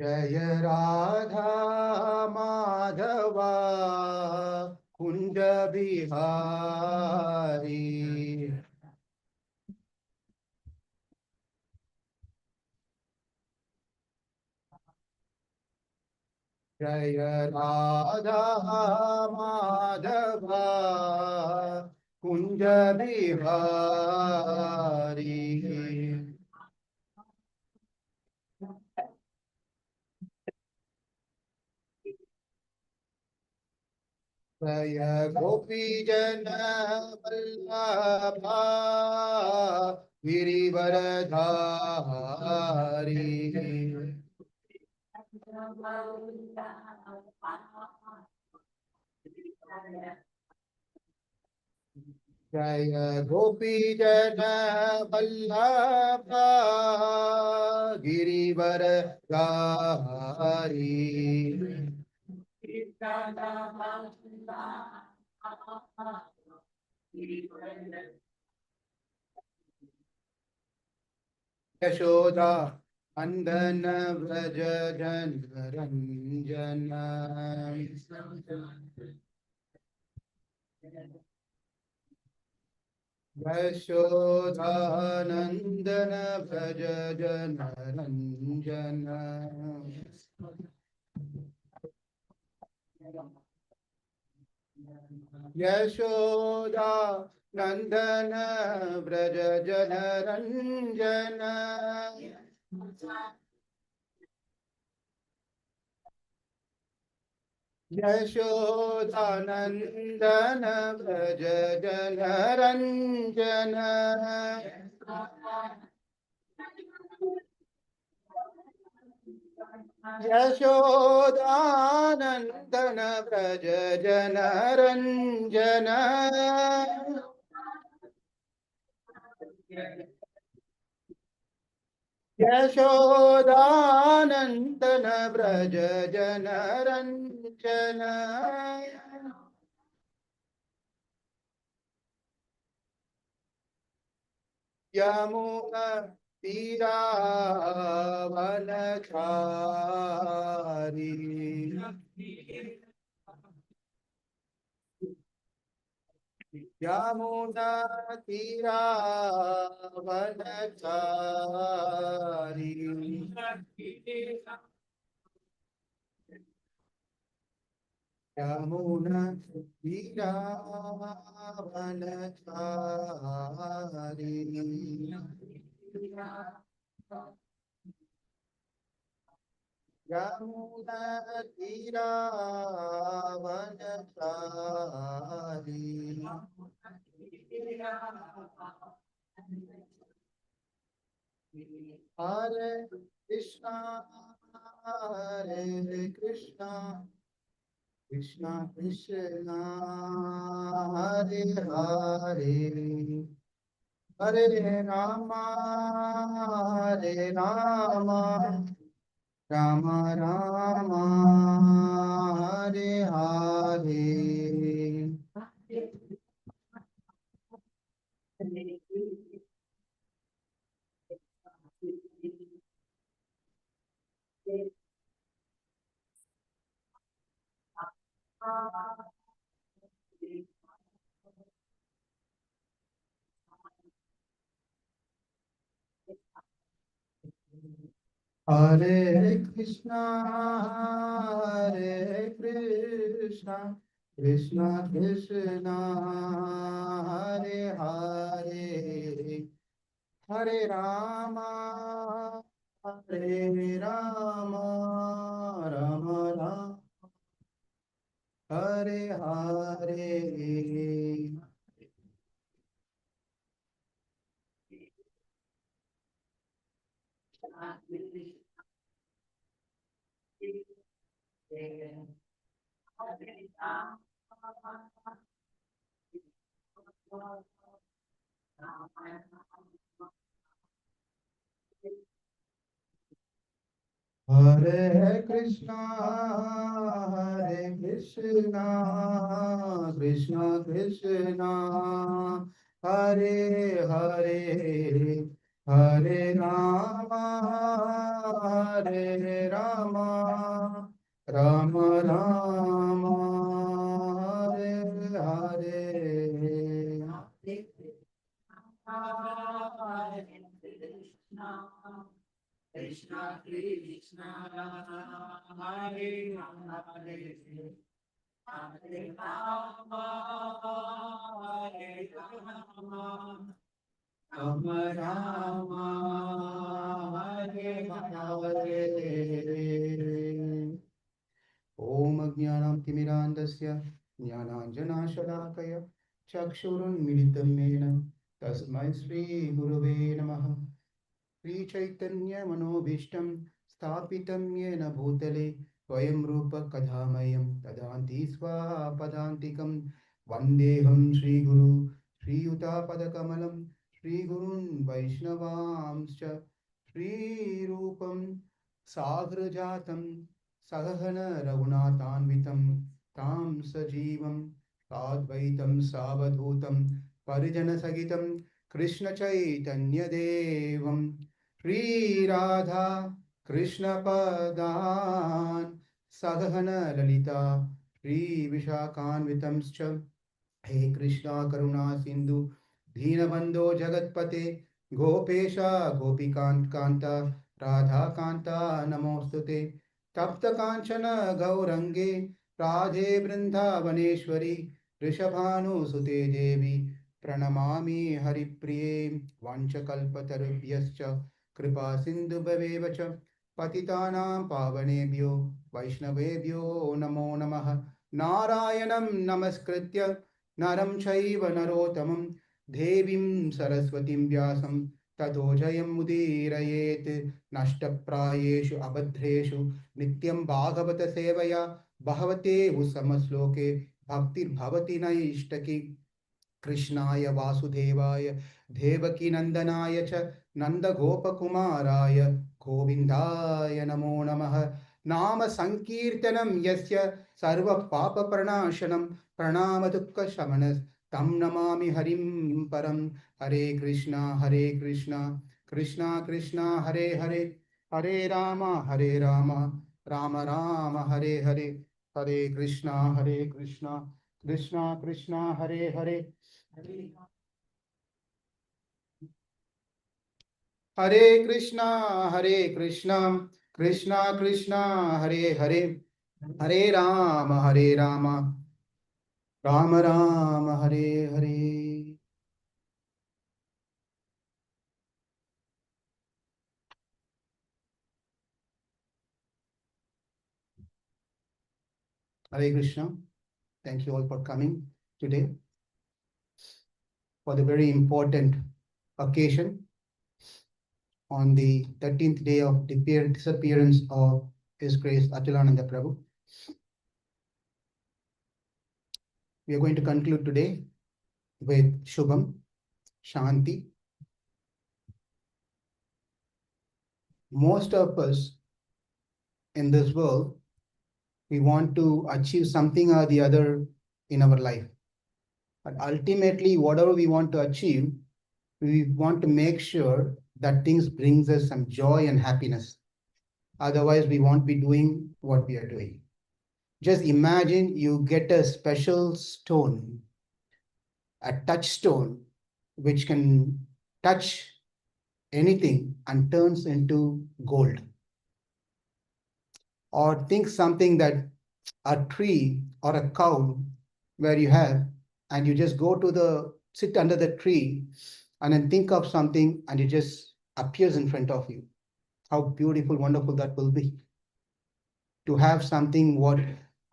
जय राधा माधवा कुंज बिहारी। जय राधा माधवा कुंज बिहारी। जय गोपी जन वल्लभा गिरिवरधारी। जय गोपी जन वल्लभा गिरिवरधारी। यशोदा नंदन व्रज जन रंजन। यशोदा नंदन व्रज जन रंजन। यशोदा नंदन व्रज जन रंजन। यशोदानंदन व्रज जन रंजन। यशोदानंदन व्रज जन रंजन। यशोदानंदन व्रज जन रंजन। यमुना तीरावनचारी। यमुना तीरावनचारी। यमुना तीरावनचारी। यमुना तीरावनचारी। हरे कृष्णा हरे कृष्णा कृष्णा कृष्णा हरे हरे हरे रामा हरे रामा राम राम हरे हरे। हरे कृष्णा कृष्णा कृष्णा हरे हरे हरे रामा हरे रामा राम राम हरे हरे। हरे Krishna Krishna Krishna Hare Hare Hare Rama, Hare Rama, Rama Rama, Hare Hare. Krishna Krishna, Hare Hare, Hare Rama, Hare Rama, Rama Rama, Hare Hare. Om Jnanam Timirandasya Jnananjanashadakaya Chakshurunmilitam Mena Tasmai Shri Gurave Namaha. Sri Chaitanya Manobhishtam Sthapitam Yena Bhutale Swayam Rupa Kadhamayam Tadanti Swapadantikam Vandeham Sri Guru Sri Yuta Padakamalam Sri Gurun Vaishnavamscha Sri Rupam Sagrajatam Sahana Raghunathanvitam Tam Sajivam Sadvaitam Savadhutam Parijana Sagitam Krishna Chaitanya Devam Shri Radha Krishna Padan Sagahana Lalita Shri Vishakanvitamscha He Krishna Karuna Sindhu Deenabandho Jagatpate Gopesha Gopikant Kanta Radha Kanta Namostute Tapta Kanchana Gaurange Radhe Vrindavaneshwari Rishabhanu Sute Devi Pranamami Haripriye Vanchakalpatarubhyascha Kripa Sindhu Bhavevacha Patitanam Pavanebhyo Vaishnavebhyo Namo Namaha Narayanam Namaskritya Naram Chaiva Narotamam Devim Saraswatim Vyasam Tato Jayam Mudirayet Nashtaprayeshu Abadreshu Nityam Bhagavata Sevaya Bhavate Usamasloke Bhaktir Bhavati Naishtaki कृष्णाय वासुदेवाय देवकीनन्दनाय च नन्दगोपकुमाराय गोविन्दाय नमो नमः नाम संकीर्तनं यस्य सर्वपापप्रणाशनं प्रणामदुःखशमनं तं नमामि हरिं परं हरे Krishna Krishna Krishna Hare Hare Hare Ram Ram Ram Hare Hare Hare Krishna Krishna Krishna Hare Hare Hare Krishna, Krishna Krishna, Hare Hare, Hare Rama, Rama Rama, Hare Hare. Hare Krishna. Thank you all for coming today for the very important occasion on the 13th day of disappearance of His Grace Achalananda Prabhu. We are going to conclude today with Shubham, Shanti. Most of us in this world, we want to achieve something or the other in our life. But ultimately, whatever we want to achieve, we want to make sure that things brings us some joy and happiness. Otherwise, we won't be doing what we are doing. Just imagine you get a special stone, a touchstone, which can touch anything and turns into gold. Or think something that a tree or a cow where you have, and you just go to the sit under the tree and then think of something and it just appears in front of you. How beautiful, wonderful that will be to have something what,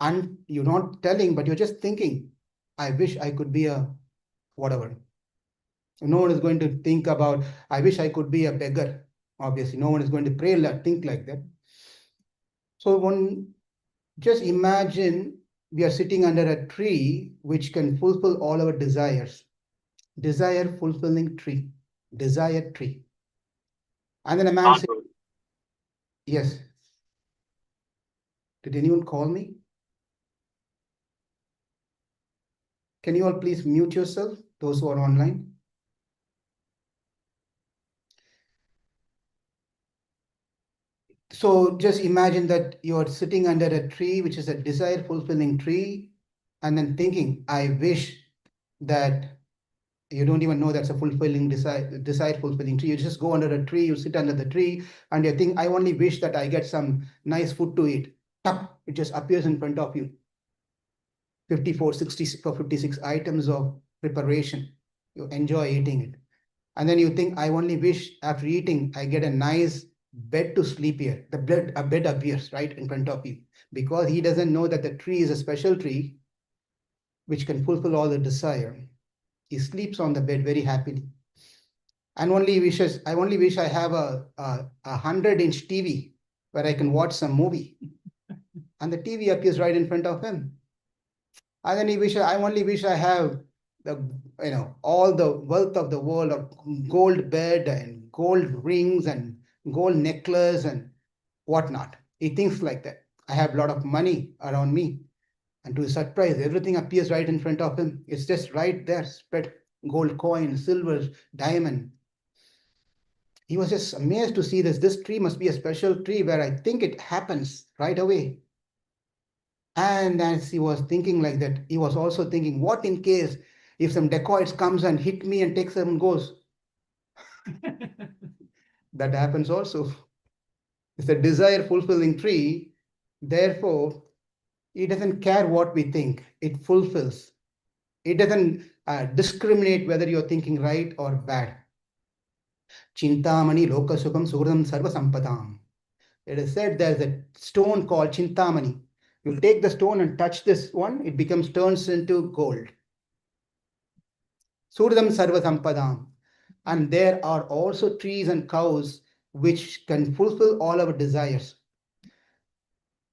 and you're not telling, but you're just thinking, I wish I could be a whatever. No one is going to think about, I wish I could be a beggar. Obviously, no one is going to pray, think like that. So one just imagine we are sitting under a tree which can fulfill all our desires. Desire fulfilling tree. Desire tree. And then a man said, yes. Did anyone call me? Can you all please mute yourself, those who are online? So just imagine that you're sitting under a tree, which is a desire fulfilling tree, and then thinking, I wish that you don't even know that's a fulfilling desire fulfilling tree. You just go under a tree, you sit under the tree, and you think, I only wish that I get some nice food to eat. Tup, it just appears in front of you. 54, 66 or 56 items of preparation. You enjoy eating it. And then you think, I only wish after eating, I get a nice bed to sleep here. A bed appears right in front of you because he doesn't know that the tree is a special tree which can fulfill all the desire. He sleeps on the bed very happily. And I only wish I have a 100-inch TV where I can watch some movie. And the TV appears right in front of him. And then I only wish I have all the wealth of the world of gold bed and gold rings and gold necklace and whatnot. He thinks like that. I have a lot of money around me. And to his surprise, everything appears right in front of him. It's just right there, spread gold coin, silver, diamond. He was just amazed to see this. This tree must be a special tree where I think it happens right away. And as he was thinking like that, he was also thinking, what in case if some dacoits comes and hit me and takes them and goes? That happens also. It's a desire fulfilling tree. Therefore, it doesn't care what we think. It fulfills. It doesn't discriminate whether you're thinking right or bad. Chintamani lokasukam suhridam sarva sampadam. It is said there's a stone called Chintamani. You take the stone and touch this one, it turns into gold. Surdam Sarva Sampadam. And there are also trees and cows which can fulfill all our desires.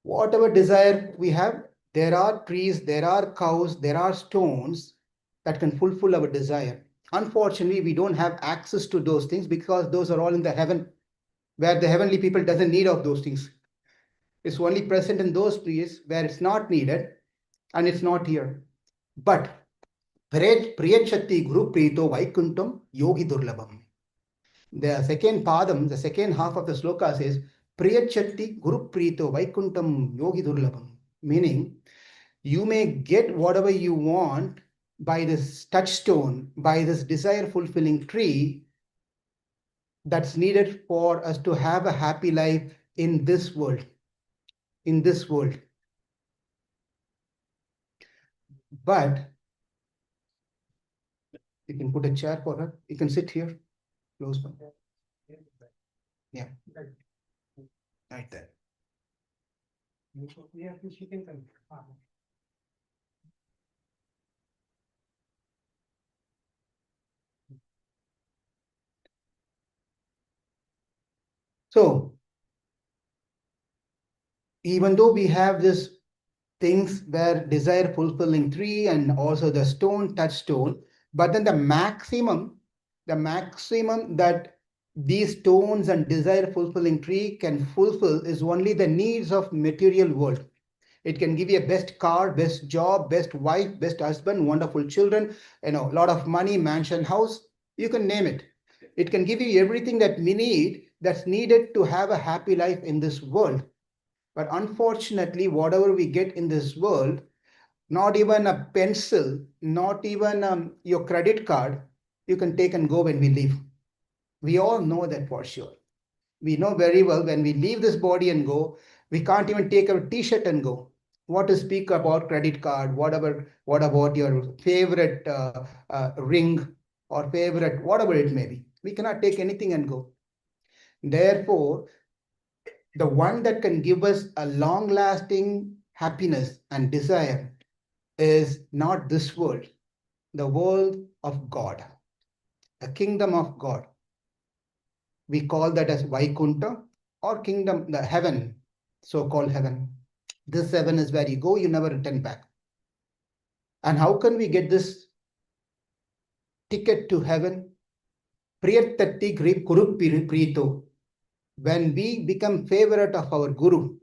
Whatever desire we have, there are trees, there are cows, there are stones that can fulfill our desire. Unfortunately, we don't have access to those things because those are all in the heaven, where the heavenly people doesn't need of those things. It's only present in those trees where it's not needed and it's not here. But Priyachati Guru Prito Vaikuntam Yogi Durlabham. The second padam, the second half of the sloka says Priyachati Guru Prito Vaikuntam Yogi Durlabham. Meaning, you may get whatever you want by this touchstone, by this desire fulfilling tree that's needed for us to have a happy life in this world. In this world. But you can put a chair for her. You can sit here, close by. Yeah. Right there. So, even though we have this things where desire fulfilling tree and also the stone touchstone, but then the maximum that these stones and desire fulfilling tree can fulfill is only the needs of material world. It can give you a best car, best job, best wife, best husband, wonderful children, a lot of money, mansion, house, you can name it. It can give you everything that we need, that's needed to have a happy life in this world. But unfortunately, whatever we get in this world, not even a pencil, not even your credit card, you can take and go when we leave. We all know that for sure. We know very well when we leave this body and go, we can't even take our t-shirt and go. What to speak about credit card, what about your favorite ring or favorite, whatever it may be. We cannot take anything and go. Therefore, the one that can give us a long-lasting happiness and desire is not this world, the world of God, the kingdom of God. We call that as Vaikunta or kingdom, the heaven, so-called heaven. This heaven is where you go, you never return back. And how can we get this ticket to heaven? Priyatati Guru Prito. When we become favorite of our Guru,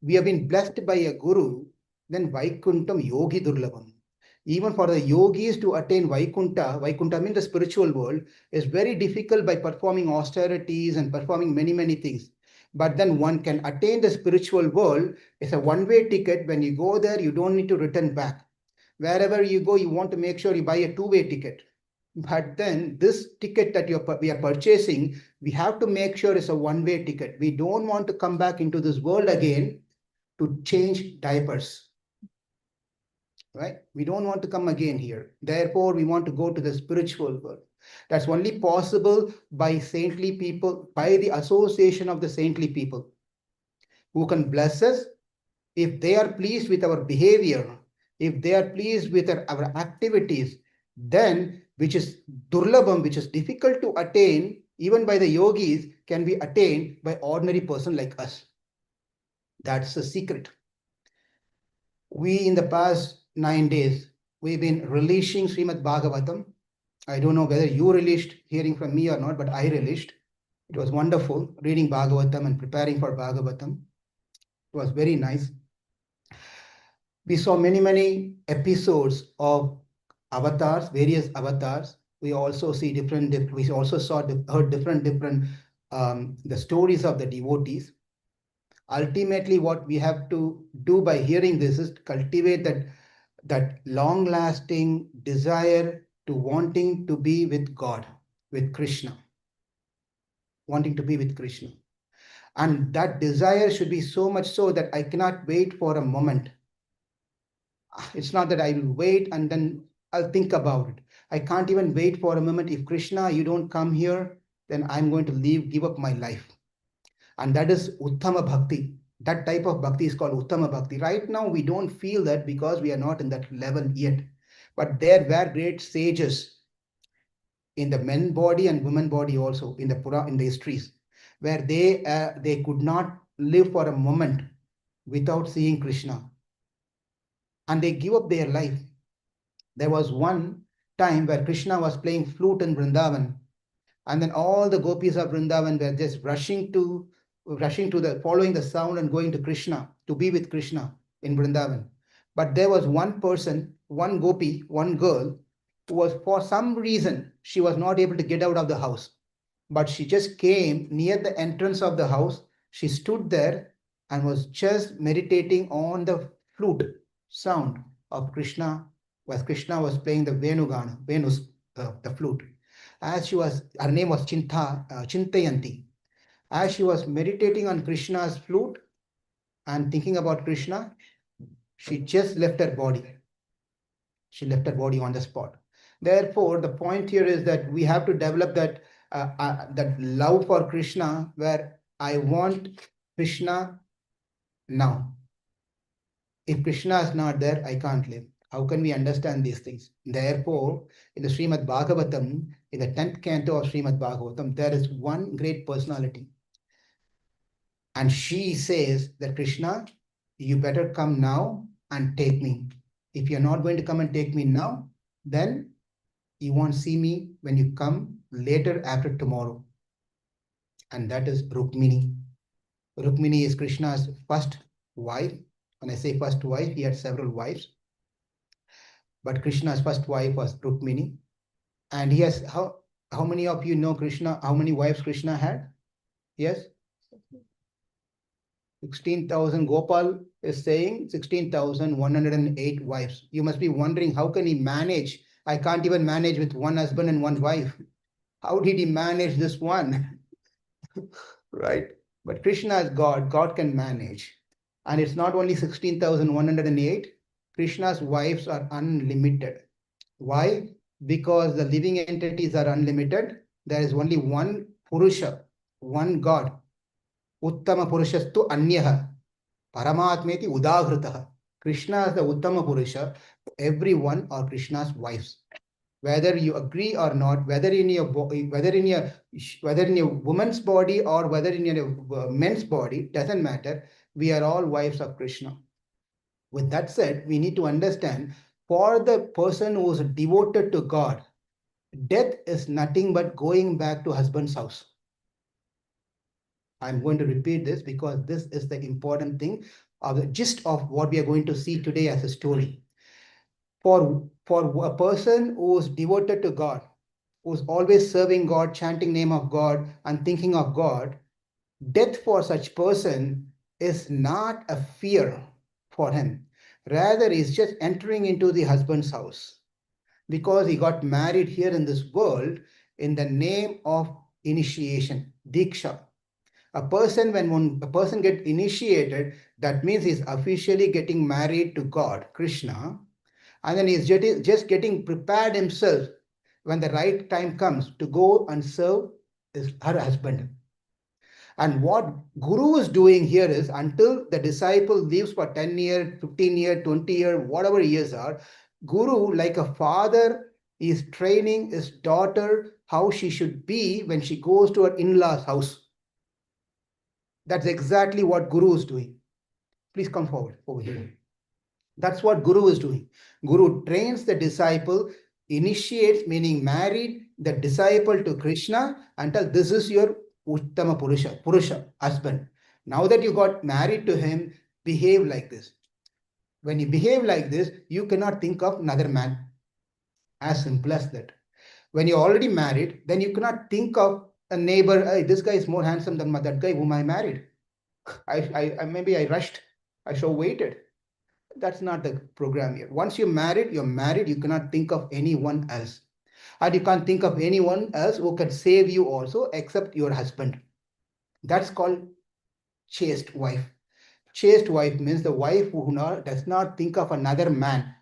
we have been blessed by a Guru, then Vaikuntam Yogi Durlabham. Even for the yogis to attain Vaikunta means the spiritual world, is very difficult by performing austerities and performing many, many things. But then one can attain the spiritual world. It's a one-way ticket. When you go there, you don't need to return back. Wherever you go, you want to make sure you buy a two-way ticket. But then this ticket that we are purchasing, we have to make sure it's a one-way ticket. We don't want to come back into this world again to change diapers. Right? We don't want to come again here. Therefore, we want to go to the spiritual world. That's only possible by saintly people, by the association of the saintly people who can bless us. If they are pleased with our behavior, if they are pleased with our activities, then which is durlabham, which is difficult to attain, even by the yogis, can be attained by ordinary person like us. That's the secret. We, in the past 9 days, we've been releasing Srimad Bhagavatam. I don't know whether you released hearing from me or not, but I released. It was wonderful reading Bhagavatam and preparing for Bhagavatam. It was very nice. We saw many episodes of avatars, various avatars. We also see we also heard different the stories of the devotees. Ultimately, what we have to do by hearing this is cultivate that long-lasting desire to wanting to be with God, with Krishna, wanting to be with Krishna. And that desire should be so much so that I cannot wait for a moment. It's not that I will wait and then I'll think about it. I can't even wait for a moment. If Krishna, you don't come here, then I'm going to give up my life. And that is Uttama Bhakti. That type of bhakti is called Uttama Bhakti. Right now, we don't feel that because we are not in that level yet. But there were great sages in the men body and women body also in the histories, where they could not live for a moment without seeing Krishna. And they give up their life. There was one time where Krishna was playing flute in Vrindavan, and then all the gopis of Vrindavan were just rushing to following the sound and going to Krishna, to be with Krishna in Vrindavan. But there was one person, one gopi, one girl, who was, for some reason, she was not able to get out of the house. But she just came near the entrance of the house. She stood there and was just meditating on the flute sound of Krishna, as Krishna was playing the Venus, the flute. Her name was Chintayanti. As she was meditating on Krishna's flute and thinking about Krishna, she just left her body. She left her body on the spot. Therefore, the point here is that we have to develop that love for Krishna, where I want Krishna now. If Krishna is not there, I can't live. How can we understand these things? Therefore, in the Srimad Bhagavatam, in the 10th canto of Srimad Bhagavatam, there is one great personality. And she says that Krishna, you better come now and take me. If you're not going to come and take me now, then you won't see me when you come later after tomorrow. And that is Rukmini. Rukmini is Krishna's first wife. When I say first wife, he had several wives. But Krishna's first wife was Rukmini. And he has, how many of you know Krishna, how many wives Krishna had? Yes? 16,000. Gopal is saying 16,108 wives. You must be wondering, how can he manage? I can't even manage with one husband and one wife. How did he manage this one? Right? But Krishna is God. God can manage. And it's not only 16,108. Krishna's wives are unlimited. Why? Because the living entities are unlimited. There is only one Purusha, one God. Uttama Purushastu Anyaha. Paramatmeti Udagritaha. Krishna is the Uttama Purusha. Everyone are Krishna's wives. Whether you agree or not, whether in your woman's body or whether in your men's body, doesn't matter. We are all wives of Krishna. With that said, we need to understand, for the person who is devoted to God, death is nothing but going back to husband's house. I'm going to repeat this because this is the important thing of the gist of what we are going to see today as a story. For a person who is devoted to God, who's always serving God, chanting name of God and thinking of God, Death for such person is not a fear for him. Rather, he's just entering into the husband's house because he got married here in this world in the name of initiation, diksha. When a person gets initiated, that means he's officially getting married to God, Krishna, and then he's just getting prepared himself when the right time comes to go and serve her husband. And what Guru is doing here is until the disciple lives for 10 years, 15 years, 20 years, whatever years are, Guru, like a father, is training his daughter how she should be when she goes to her in-laws house. That's exactly what Guru is doing. Please come forward over here. That's what Guru is doing. Guru trains the disciple, initiates, meaning married the disciple to Krishna until this is your Uttama Purusha, husband. Now that you got married to him, behave like this. When you behave like this, you cannot think of another man. As simple as that. When you're already married, then you cannot think of a neighbor, hey, this guy is more handsome than that guy whom I married. Maybe I rushed. I should have waited. That's not the program here. Once you're married, you're married. You cannot think of anyone else. And you can't think of anyone else who can save you also except your husband. That's called chaste wife. Chaste wife means the wife who does not think of another man.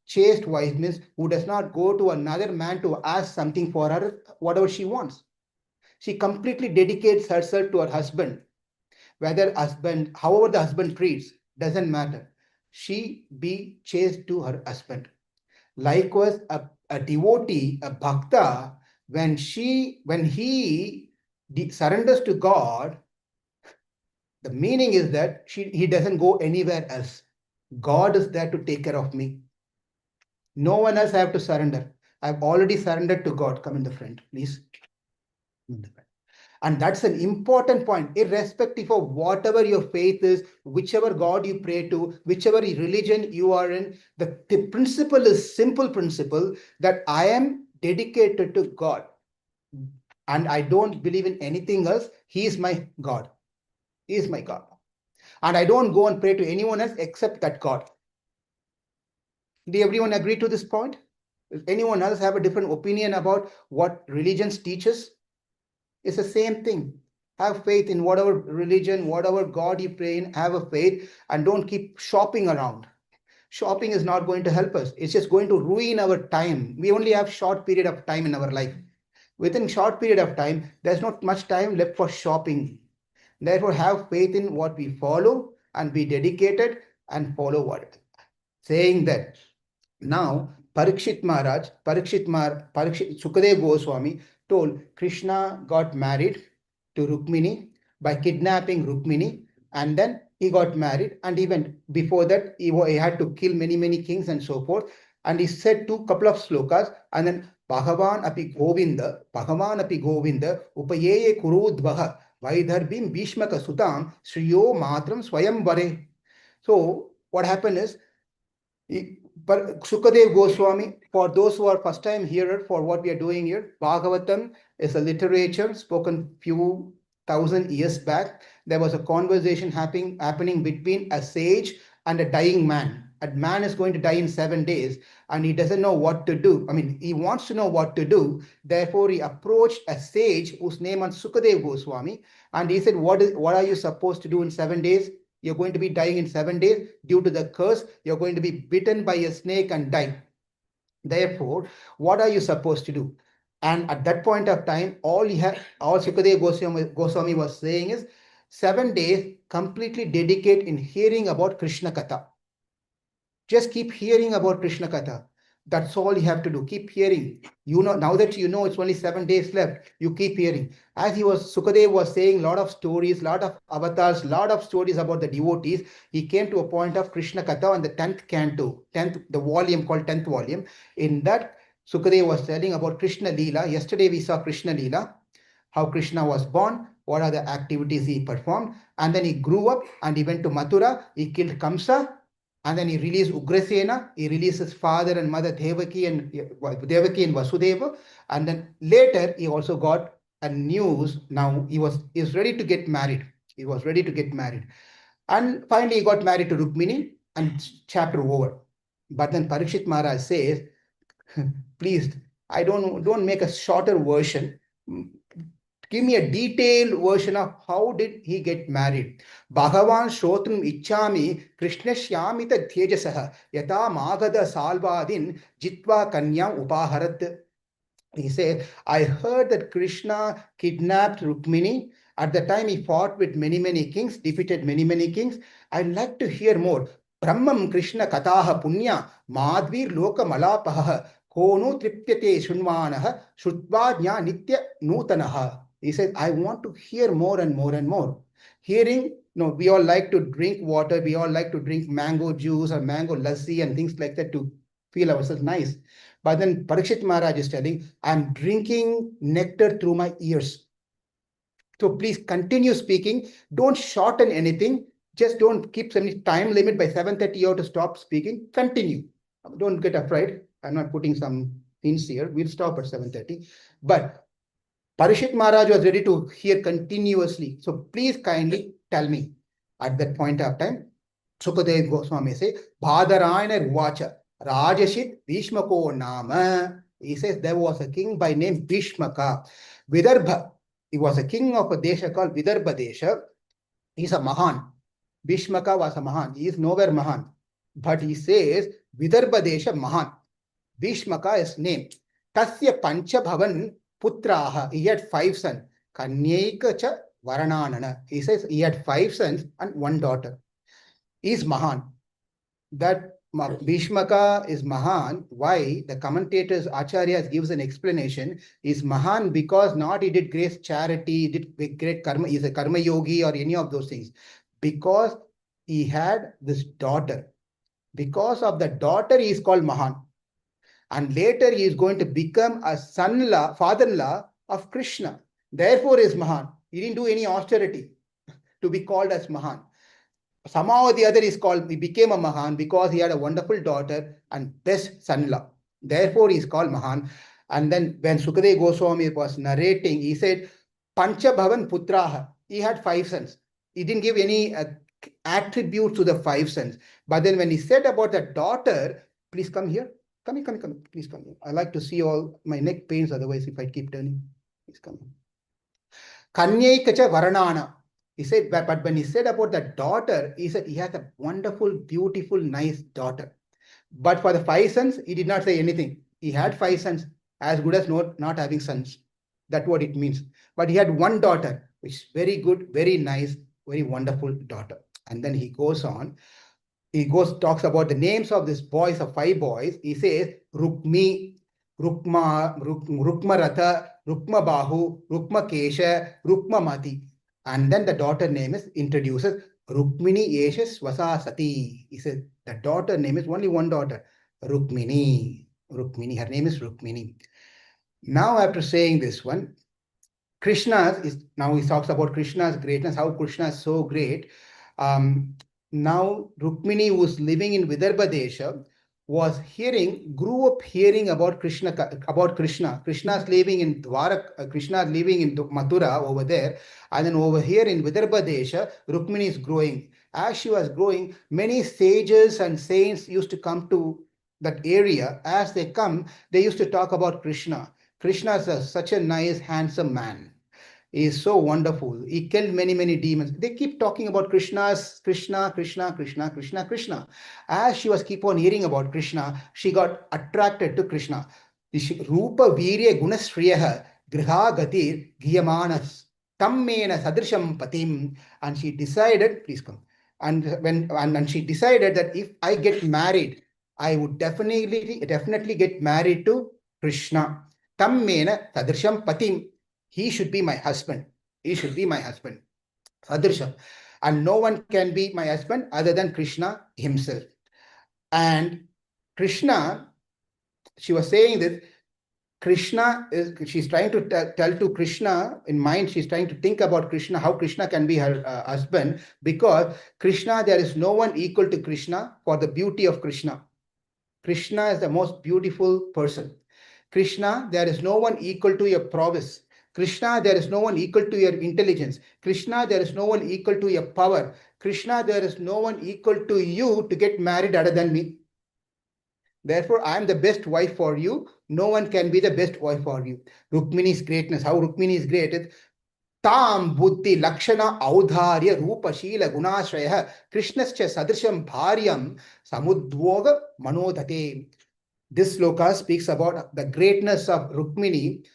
Chaste wife means who does not go to another man to ask something for her, whatever she wants. She completely dedicates herself to her husband. Whether husband, however the husband treats, doesn't matter. She be chaste to her husband. Likewise, a devotee, a bhakta, when he surrenders to God, the meaning is that he doesn't go anywhere else. God is there to take care of me. No one else have to surrender. I've already surrendered to God. Come in the front, please. And that's an important point, irrespective of whatever your faith is, whichever God you pray to, whichever religion you are in, the principle is simple principle that I am dedicated to God. And I don't believe in anything else. He is my God. He is my God. And I don't go and pray to anyone else except that God. Do everyone agree to this point? Does anyone else have a different opinion about what religions teaches? It's the same thing. Have faith in whatever religion, whatever God you pray in, have a faith and don't keep shopping around. Shopping is not going to help us. It's just going to ruin our time. We only have short period of time in our life. Within short period of time, there's not much time left for shopping. Therefore, have faith in what we follow and be dedicated and follow what. Saying that, now Parikshit Sukadev Goswami told Krishna got married to Rukmini by kidnapping Rukmini, and then he got married, and even before that he had to kill many kings and so forth. And he said couple of slokas, and then Bhagavan api Govinda upayeye kurudvaha vaidharbim bhishmaka sutam shriyo matram swayam vare. So what happened is, but Sukadev Goswami, for those who are first time hearer for what we are doing here, Bhagavatam is a literature spoken few thousand years back. There was a conversation happening between a sage and a dying man. A man is going to die in 7 days and he doesn't know what to do. I mean, he wants to know what to do. Therefore, he approached a sage whose name was Sukadev Goswami, and he said, what are you supposed to do in 7 days? You're going to be dying in 7 days due to the curse. You're going to be bitten by a snake and die. Therefore, what are you supposed to do? And at that point of time, all Sukadev Goswami was saying is 7 days completely dedicate in hearing about Krishna Katha. Just keep hearing about Krishna Katha. That's all you have to do. Keep hearing. Now that you know it's only 7 days left, you keep hearing. As Sukadev was saying, lot of stories, lot of avatars, lot of stories about the devotees. He came to a point of Krishna Katha on the 10th canto, the volume called 10th volume. In that, Sukadev was telling about Krishna Leela. Yesterday we saw Krishna Leela, how Krishna was born, what are the activities he performed, and then he grew up and he went to Mathura, he killed Kamsa, and then he released Ugrasena, he released his father and mother Devaki and Vasudeva, and then later he also got a news. Now is ready to get married. He was ready to get married. And finally, he got married to Rukmini, and chapter over. But then Parikshit Maharaj says, please, I don't make a shorter version. Give me a detailed version of how did he get married. Bhagavan Shrotum Ichami Krishna Shyamita Tejasah Yata Magada Salvadin Jitva Kanya Upaharat. He said, I heard that Krishna kidnapped Rukmini. At the time, he fought with many kings, defeated many kings. I'd like to hear more. Brahmam Krishna Kataha Punya Madvir Loka Malapaha Kono Triptyate Shunvanaha Shrutva Jna Nitya Nutanaha. He says, I want to hear more and more and more. Hearing, we all like to drink water, we all like to drink mango juice or mango lassi and things like that to feel ourselves nice. But then Parikshit Maharaj is telling, I'm drinking nectar through my ears. So please continue speaking. Don't shorten anything. Just don't keep some time limit by 7:30 you have to stop speaking. Continue. Don't get afraid. I'm not putting some things here. We'll stop at 7:30. But Parikshit Maharaj was ready to hear continuously. So please kindly tell me at that point of time. Sukadev Goswami say, Bhadarayana Vacha, Rajashit Bhishmako Nama. He says there was a king by name Bhishmaka. Vidarbha. He was a king of a desha called Vidarbha Desha. He's a Mahan. Bhishmaka was a Mahan. He is nowhere Mahan. But he says Vidarbha Desha Mahan. Bhishmaka is named. Tasya Pancha Bhavan Putraha. He had 5 sons. Kanyaika cha Varananana. He says he had 5 sons and 1 daughter. He is Mahan. That Bhishmaka is Mahan. Why? The commentators, Acharyas gives an explanation. Is Mahan because not he did great charity, did great karma, he is a karma yogi or any of those things. Because he had this daughter. Because of the daughter, he is called Mahan. And later he is going to become a son-in-law, father-in-law of Krishna. Therefore is Mahan. He didn't do any austerity to be called as Mahan. Somehow or the other he became a Mahan because he had a wonderful daughter and best son-in-law. Therefore, he is called Mahan. And then when Sukadev Goswami was narrating, he said, Pancha Bhavan Putraha. He had 5 sons. He didn't give any attribute to the 5 sons. But then when he said about the daughter, please come here. Come. Please come here. I like to see all my neck pains otherwise if I keep turning. Please come here. Kanyaikacha Varanana. He said, but when he said about the daughter, he said he has a wonderful, beautiful, nice daughter. But for the 5 sons, he did not say anything. He had 5 sons, as good as not having sons. That's what it means. But he had 1 daughter, which is very good, very nice, very wonderful daughter. And then he goes on. Talks about the names of these boys, of 5 boys. He says, Rukmi, Rukmaratha, Rukmabahu, Rukmakesha, Rukmamati. And then the daughter name is introduces Rukmini Yesha Swasasati. He says the daughter name is only 1 daughter, Rukmini. Her name is Rukmini. Now after saying this one, now he talks about Krishna's greatness, how Krishna is so great. Now Rukmini, who was living in Vidarbha Desha, grew up hearing about Krishna. Krishna's living in Dwaraka, Krishna living in Mathura over there. And then over here in Vidarbha Desha, Rukmini is growing. As she was growing, many sages and saints used to come to that area. As they come, they used to talk about Krishna. Krishna is such a nice, handsome man. He is so wonderful. He killed many demons. They keep talking about Krishna. As she was keep on hearing about Krishna, she got attracted to Krishna. Rupa Virya Gunasriyaha Griha Gatir Giyamanas Tammena Sadrisham Patim. And she decided, please come. And she decided that if I get married, I would definitely get married to Krishna. Tammena Sadrisham Patim. He should be my husband. Sadrisham. And no one can be my husband other than Krishna himself. And Krishna, she was saying this, she's trying to tell to Krishna in mind, she's trying to think about Krishna, how Krishna can be her husband, because Krishna, there is no one equal to Krishna for the beauty of Krishna. Krishna is the most beautiful person. Krishna, there is no one equal to your prowess. Krishna, there is no one equal to your intelligence. Krishna, there is no one equal to your power. Krishna, there is no one equal to you to get married other than me. Therefore, I am the best wife for you. No one can be the best wife for you. Rukmini's greatness, how Rukmini is great is ताम बुद्धि लक्षण औदार्य रूपशील गुणाश्रय कृष्णश्च सदृशं भार्यं समुद्भोग मनोदते. This sloka speaks about the greatness of Rukmini.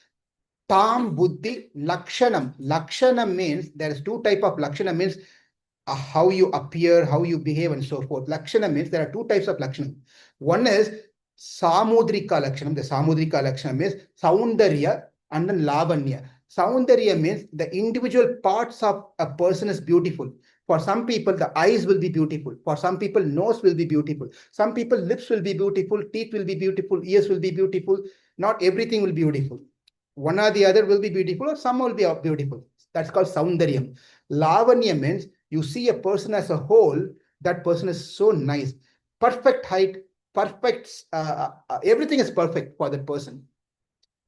Tam buddhi lakshanam. Lakshanam means there is two type of lakshana means how you appear, how you behave, and so forth. Lakshana means there are two types of lakshana. One is samudrika lakshanam. The samudrika lakshanam means saundarya and then lavanya. Saundarya means the individual parts of a person is beautiful. For some people, the eyes will be beautiful. For some people, nose will be beautiful. Some people, lips will be beautiful, teeth will be beautiful, ears will be beautiful. Not everything will be beautiful. One or the other will be beautiful, or some will be beautiful. That's called saundaryam. Lavanya means you see a person as a whole, that person is so nice. Perfect height, perfect, everything is perfect for that person.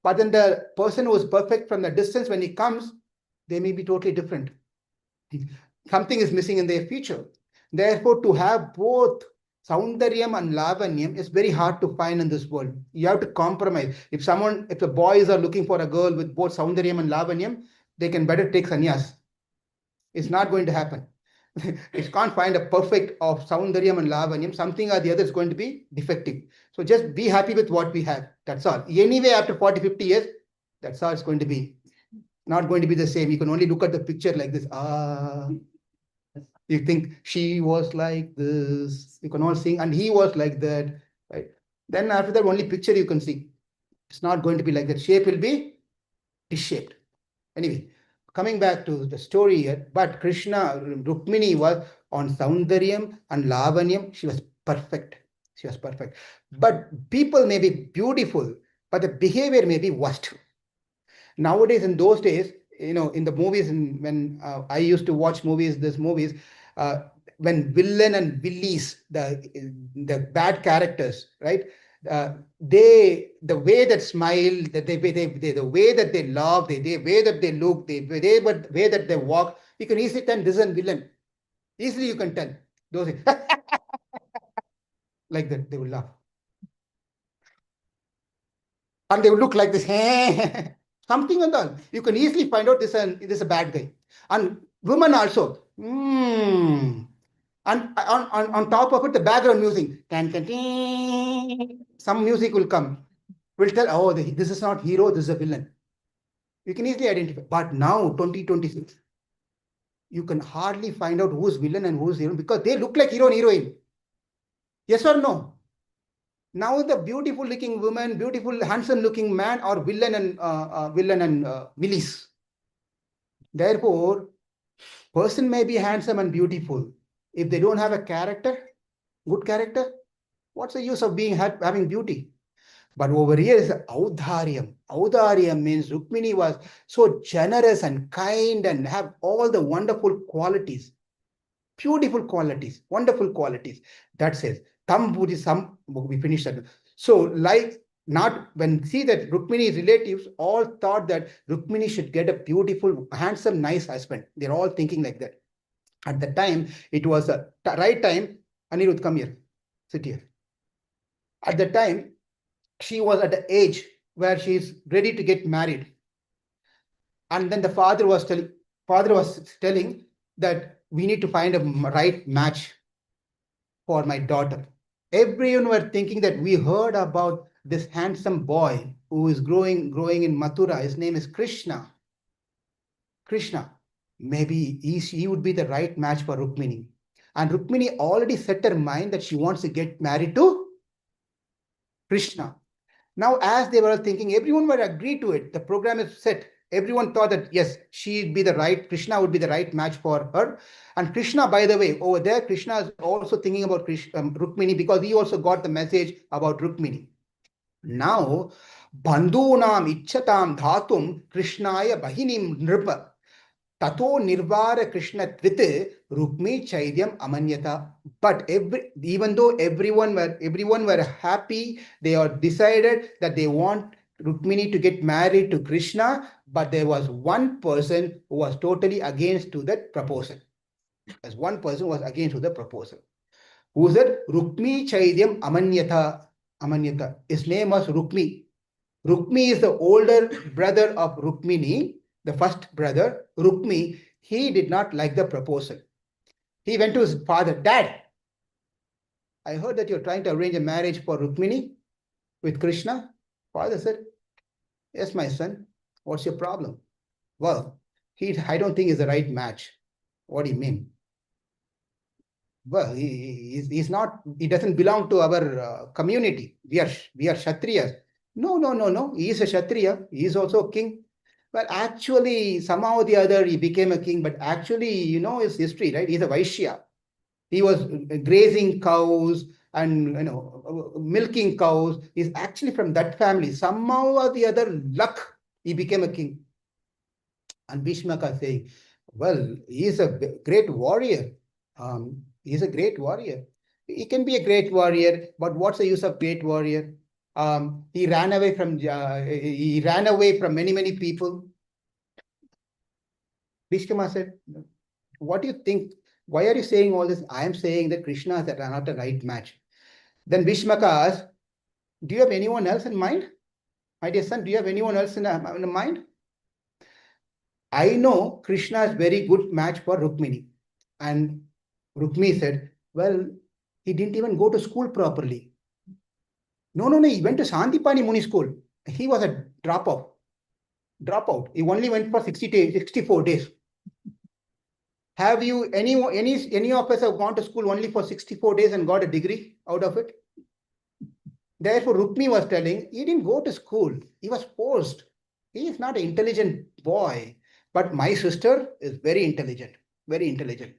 But then the person who is perfect from the distance, when he comes, they may be totally different. Something is missing in their feature. Therefore, to have both Saundaryam and Lavanyam is very hard to find in this world. You have to compromise. If the boys are looking for a girl with both Saundaryam and Lavanyam, they can better take sannyas. It's not going to happen. It can't find a perfect of Saundaryam and Lavanyam. Something or the other is going to be defective. So just be happy with what we have. That's all. Anyway, after 40, 50 years, that's how it's going to be. Not going to be the same. You can only look at the picture like this. You think she was like this. You can all sing, and he was like that. Right? Then after that, only picture you can see. It's not going to be like that. Shape will be disshaped. Anyway, coming back to the story here, but Krishna, Rukmini was on Saundaryam and Lavanyam. She was perfect. She was perfect. But people may be beautiful, but the behavior may be worst. Nowadays, in those days, in the movies, and when I used to watch movies, when villain and villies, the bad characters, right? The way that smile, the way that they laugh, the way that they look, the way that they walk, you can easily tell this is a villain. Easily you can tell. Those like that, they will laugh. And they will look like this. Something and all. You can easily find out this is a bad guy. And women also. And on top of it, the background music. Some music will come. Will tell, oh, this is not hero, this is a villain. You can easily identify. But now, 2026, you can hardly find out who's villain and who's hero because they look like hero and heroine. Yes or no? Now the beautiful looking woman, beautiful, handsome looking man are villain and villies. Therefore, person may be handsome and beautiful. If they don't have a character, good character, what's the use of having beauty? But over here is Audharyam. Audharyam means Rukmini was so generous and kind and have all the wonderful qualities. Beautiful qualities, wonderful qualities. That says, Tam Buddhism, we finished that. So, like, not when see that Rukmini's relatives all thought that Rukmini should get a beautiful, handsome, nice husband. They're all thinking like that. At the time, it was the right time. Anirudh, come here, sit here. At the time, she was at the age where she's ready to get married. And then the father was telling that we need to find a right match for my daughter. Everyone were thinking that we heard about this handsome boy who is growing in Mathura. His name is Krishna. Krishna. Maybe he would be the right match for Rukmini. And Rukmini already set her mind that she wants to get married to Krishna. Now, as they were thinking, everyone would agree to it. The program is set. Everyone thought that, yes, Krishna would be the right match for her. And Krishna, by the way, over there, Krishna is also thinking about Rukmini because he also got the message about Rukmini. Now, Bandhunam Ichatam Dhatum Krishnaya Bahinim Nripa Tato Nirvara Krishna Tvite Rukmi Chaidyam Amanyata. But even though everyone were happy, they are decided that they want Rukmini to get married to Krishna, but there was one person who was totally against to that proposal. As one person was against to the proposal. Who said Rukmi Chaidyam Amanyata? Amanyata. His name was Rukmi. Rukmi is the older brother of Rukmini, the first brother. Rukmi, he did not like the proposal. He went to his father, Dad, I heard that you're trying to arrange a marriage for Rukmini with Krishna. Father said, yes, my son. What's your problem? Well, I don't think is the right match. What do you mean? Well, he's not, he doesn't belong to our community. We are Kshatriyas. No. He is a Kshatriya. He is also a king. Well, actually, somehow or the other, he became a king, but actually, you know his history, right? He's a Vaishya. He was grazing cows and milking cows. He's actually from that family. Somehow or the other, luck, he became a king. And Bhishmaka saying, well, he is a great warrior. He's a great warrior. He can be a great warrior, but what's the use of great warrior? He ran away from many people. Bhishma said, what do you think? Why are you saying all this? I am saying that Krishna is not a right match. Then Bhishmaka asked, do you have anyone else in mind? My dear son, do you have anyone else in mind? I know Krishna is very good match for Rukmini. And Rukmini said, well, he didn't even go to school properly. No, he went to Santipani Muni school. He was a dropout. He only went for 64 days. Have you any of us have gone to school only for 64 days and got a degree out of it? Therefore, Rukmini was telling, he didn't go to school. He was forced. He is not an intelligent boy. But my sister is very intelligent. Very intelligent.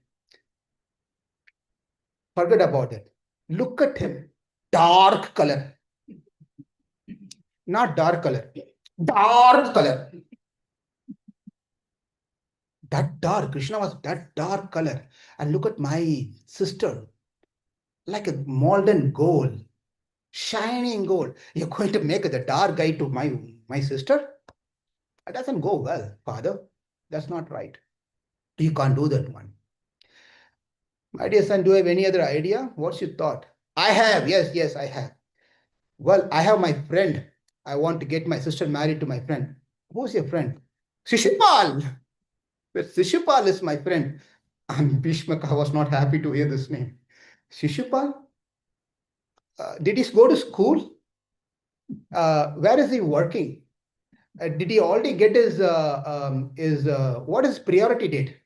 Forget about it. Look at him. Dark color. Not dark color. Dark color. That dark. Krishna was that dark color. And look at my sister. Like a molten gold. Shining gold. You're going to make the dark guy to my sister? That doesn't go well, father. That's not right. You can't do that one. My dear son, do you have any other idea? What's your thought? I have. Yes, I have. Well, I have my friend. I want to get my sister married to my friend. Who's your friend? Shishupal. Shishupal is my friend. And Bhishmaka was not happy to hear this name. Shishupal? Did he go to school? Where is he working? Did he already get his what is priority date?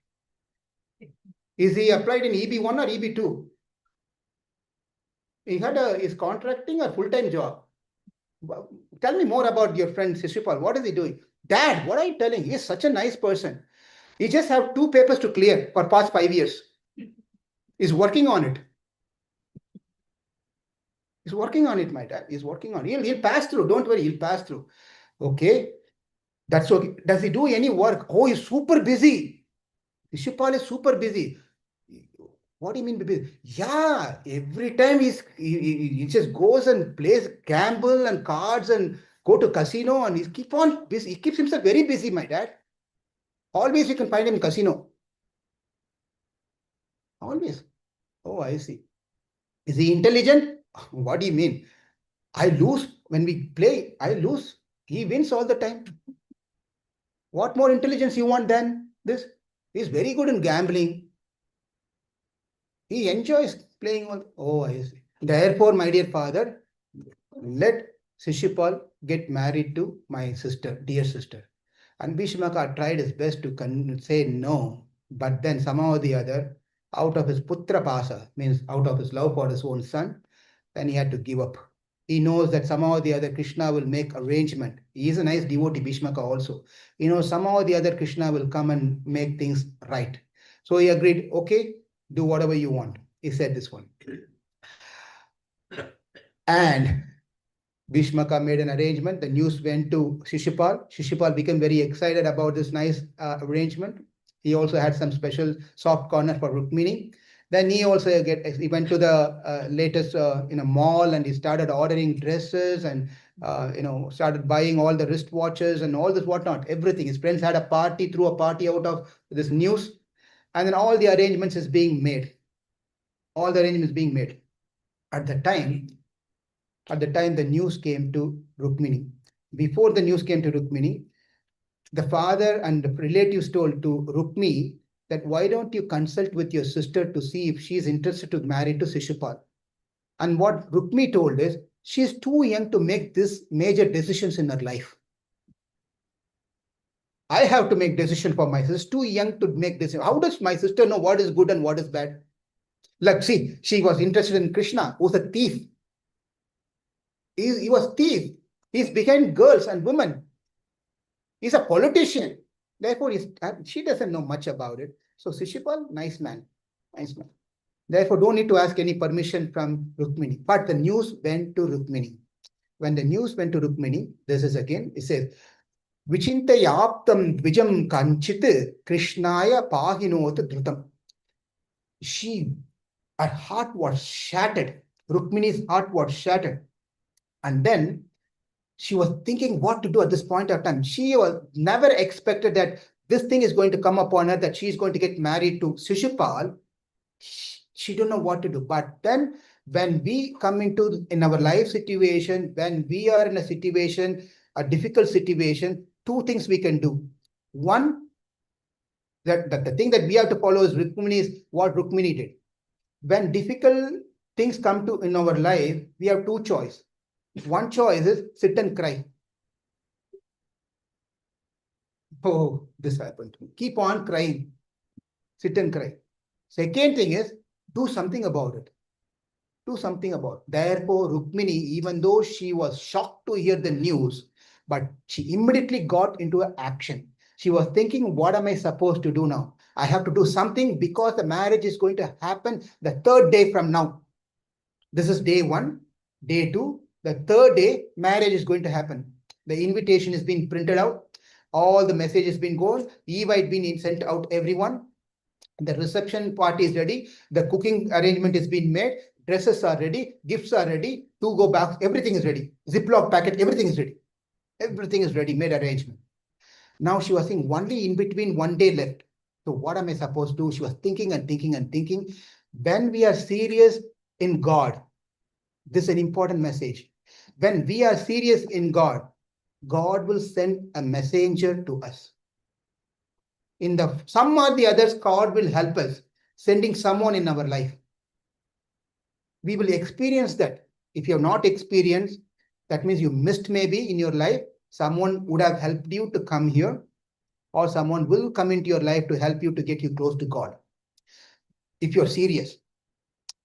Is he applied in EB1 or EB2? He had is contracting or full-time job? Tell me more about your friend Shishupal. What is he doing? Dad, what are you telling? He is such a nice person. He just have 2 papers to clear for past 5 years. He's working on it. He's working on it, my dad. He's working on it. He'll pass through. Don't worry, he'll pass through. Okay. That's okay. Does he do any work? Oh, he's super busy. Shishupal is super busy. What do you mean busy? Yeah, every time he just goes and plays gamble and cards and go to casino and he keep on busy. He keeps himself very busy, my dad. Always you can find him in casino. Always. Oh, I see. Is he intelligent? What do you mean? I lose when we play. I lose. He wins all the time. What more intelligence you want than this? He's very good in gambling. He enjoys playing all. Oh, I see. Therefore, my dear father, let Shishupal get married to my sister, dear sister. And Bhishmaka tried his best to say no, but then somehow or the other, out of his putra pasa, means out of his love for his own son, then he had to give up. He knows that somehow or the other Krishna will make arrangement. He is a nice devotee, Bhishmaka also. He knows somehow or the other Krishna will come and make things right. So he agreed, okay, do whatever you want. He said this one. And Bhishmaka made an arrangement. The news went to Shishupal. Shishupal became very excited about this nice arrangement. He also had some special soft corner for Rukmini. Then he also he went to the latest in a mall and he started ordering dresses and started buying all the wristwatches and all this whatnot, everything. His friends had a party, threw a party out of this news, and then all the arrangements is being made. All the arrangements being made. At the time, the news came to Rukmini. Before the news came to Rukmini, the father and the relatives told to Rukmi that why don't you consult with your sister to see if she is interested to marry to Shishupal. And what Rukmi told is, she is too young to make this major decisions in her life. I have to make decision for my sister, too young to make decision. How does my sister know what is good and what is bad? Like, see, she was interested in Krishna, who's a thief. He was thief. He's behind girls and women. He's a politician. Therefore, she doesn't know much about it. So Shishupal, nice man. Nice man. Therefore, don't need to ask any permission from Rukmini. But the news went to Rukmini. When the news went to Rukmini, this is again, it says, Vichintayaptam dvijam kanchit Krishnaya pahinot dhrutam. Her heart was shattered. Rukmini's heart was shattered. And then she was thinking what to do at this point of time. She was never expected that this thing is going to come upon her, that she is going to get married to Shishupal. She don't know what to do. But then when we come in our life situation, when we are in a situation, a difficult situation, two things we can do. One, that the thing that we have to follow is Rukmini, is what Rukmini did. When difficult things come to in our life, we have two choices. One choice is sit and cry. Oh, this happened to me. Keep on crying. Sit and cry. Second thing is do something about it. Do something about it. Therefore, Rukmini, even though she was shocked to hear the news, but she immediately got into action. She was thinking, what am I supposed to do now? I have to do something because the marriage is going to happen the third day from now. This is day 1, day 2. The third day, marriage is going to happen. The invitation is being printed out. All the messages been going. Invite been sent out everyone. The reception party is ready. The cooking arrangement is being made. Dresses are ready. Gifts are ready. To go back. Everything is ready. Ziploc packet. Everything is ready. Everything is ready. Made arrangement. Now she was thinking only in between 1 day left. So what am I supposed to do? She was thinking and thinking and thinking. When we are serious in God, this is an important message. When we are serious in God, God will send a messenger to us. In some or the others, God will help us, sending someone in our life. We will experience that. If you have not experienced, that means you missed maybe in your life. Someone would have helped you to come here, or someone will come into your life to help you to get you close to God. If you're serious.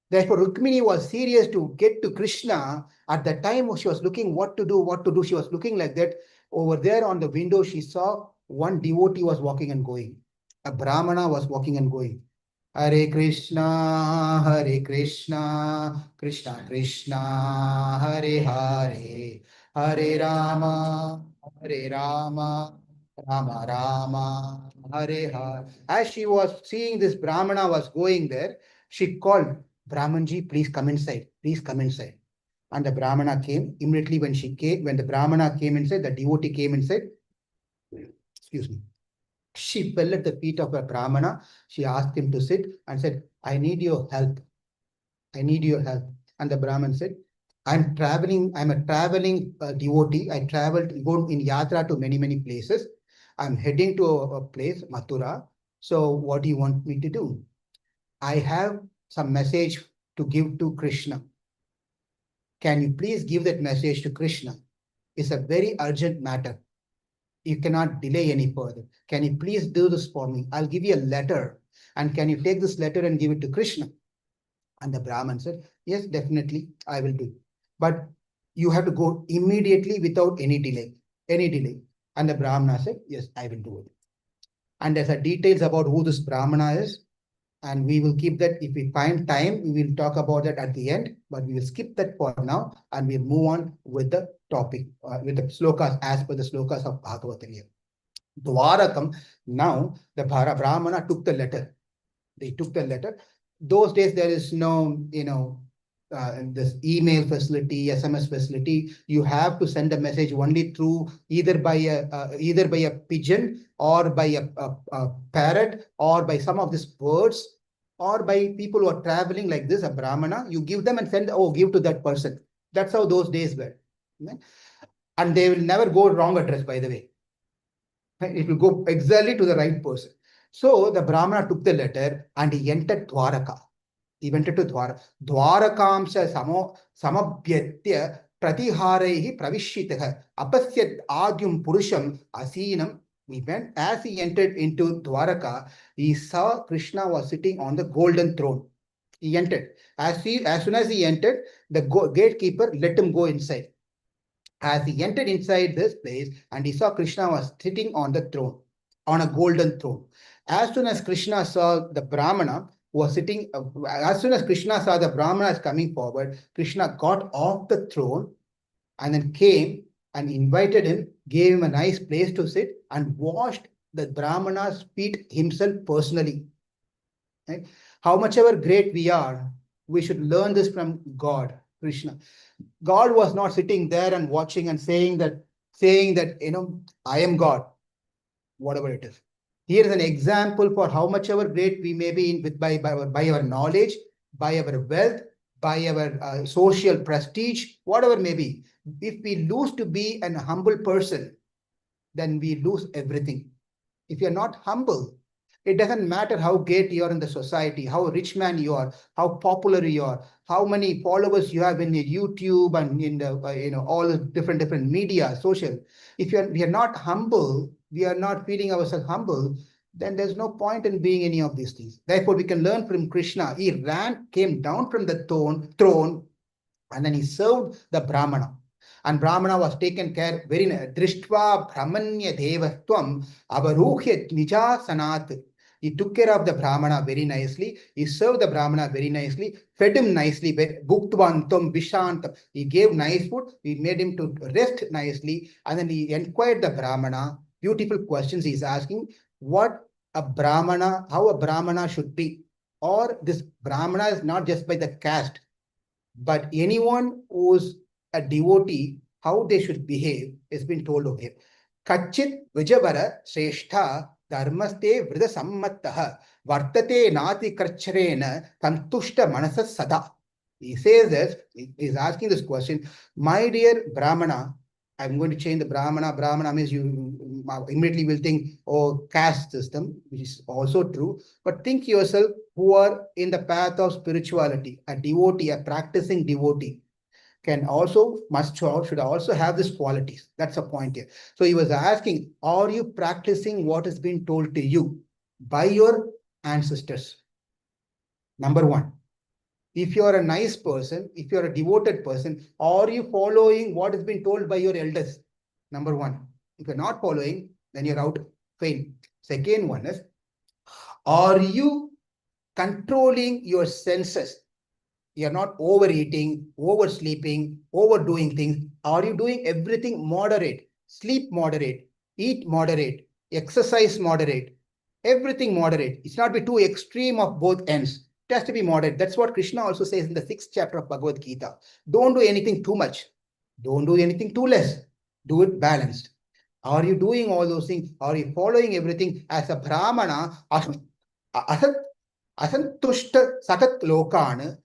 Therefore, Rukmini was serious to get to Krishna. At the time she was looking what to do. She was looking like that. Over there on the window, she saw one devotee was walking and going. A Brahmana was walking and going. Hare Krishna, Krishna Krishna, Hare Hare, Hare Rama, Rama Rama, Hare Hare. As she was seeing this Brahmana was going there, she called, Brahmanji, please come inside. Please come inside. And the Brahmana came. Immediately when the Brahmana came inside, the devotee came inside. Excuse me. She fell at the feet of a Brahmana. She asked him to sit and said, I need your help. I need your help. And the Brahman said, I'm a traveling devotee. I traveled, go in yatra to many, many places. I'm heading to a place, Mathura. So what do you want me to do? I have some message to give to Krishna. Can you please give that message to Krishna? It's a very urgent matter. You cannot delay any further. Can you please do this for me? I'll give you a letter. And can you take this letter and give it to Krishna? And the Brahman said, yes, definitely, I will do. But you have to go immediately without any delay. And the Brahmana said, yes, I will do it. And there's a details about who this Brahmana is. And we will keep that. If we find time, we will talk about that at the end. But we will skip that for now. And we'll move on with the topic, with the slokas, as per the slokas of Bhagavatam here. Dwarakam, now the Brahmana took the letter. They took the letter. Those days, there is no, this email facility, SMS facility, you have to send a message only through either by a pigeon or by a parrot or by some of these birds or by people who are traveling like this, a brahmana. You give them and send, oh, give to that person. That's how those days were. And they will never go wrong address, by the way. It will go exactly to the right person. So the brahmana took the letter and he entered Dwaraka. He went into Dwaraka. Dwarakamsha samabhyatya pratiharaihi pravishitah apasyat adyum purusham asinam. He went, as he entered into Dwaraka, he saw Krishna was sitting on the golden throne. He entered. As soon as he entered, the gatekeeper let him go inside. As he entered inside this place and he saw Krishna was sitting on the throne, on a golden throne. As soon as Krishna saw the Brahmana was sitting, as soon as Krishna saw the Brahmana coming forward, Krishna got off the throne and then came and invited him, gave him a nice place to sit and washed the Brahmana's feet himself personally. Right? How much ever great we are, we should learn this from God, Krishna. God was not sitting there and watching and saying that, I am God, whatever it is. Here is an example for how much ever great we may be by our knowledge, by our wealth, by our social prestige, whatever may be. If we lose to be an humble person, then we lose everything. If you're not humble, it doesn't matter how great you are in the society, how rich man you are, how popular you are, how many followers you have in your YouTube and in the all the different media, social. If we are not humble, we are not feeling ourselves humble, then there's no point in being any of these things. Therefore, we can learn from Krishna. He came down from the throne, and then he served the Brahmana. And Brahmana was taken care very Drishtva Brahmanya Devatvam Avaruhya Nija Sanat. He took care of the Brahmana very nicely. He served the Brahmana very nicely, fed him nicely, Bhuktvantam Vishantam. He gave nice food, he made him to rest nicely, and then he inquired the Brahmana. Beautiful questions he's asking. How a Brahmana should be. Or this Brahmana is not just by the caste, but anyone who's a devotee, how they should behave is been told of him. Kachit Vijavara Shrestha Dharmaste Vrida Sammattaha Vartate Nati Kracharena Santushta Manasa Sada. He says this, he's asking this question. My dear Brahmana, I'm going to change the Brahmana. Brahmana means you immediately will think, oh, caste system, which is also true. But think yourself who are in the path of spirituality, a devotee, a practicing devotee should also have these qualities. That's a point here. So he was asking, are you practicing what has been told to you by your ancestors? Number one. If you are a nice person, if you are a devoted person, are you following what has been told by your elders? Number one. If you're not following, then you're out, fail. Second one is, are you controlling your senses? You're not overeating, oversleeping, overdoing things. Are you doing everything moderate? Sleep moderate, eat moderate, exercise moderate, everything moderate. It's not be too extreme of both ends. It has to be moderate. That's what Krishna also says in the 6th chapter of Bhagavad Gita. Don't do anything too much. Don't do anything too less. Do it balanced. Are you doing all those things? Are you following everything as a Brahmana? Asantushta sakat lokan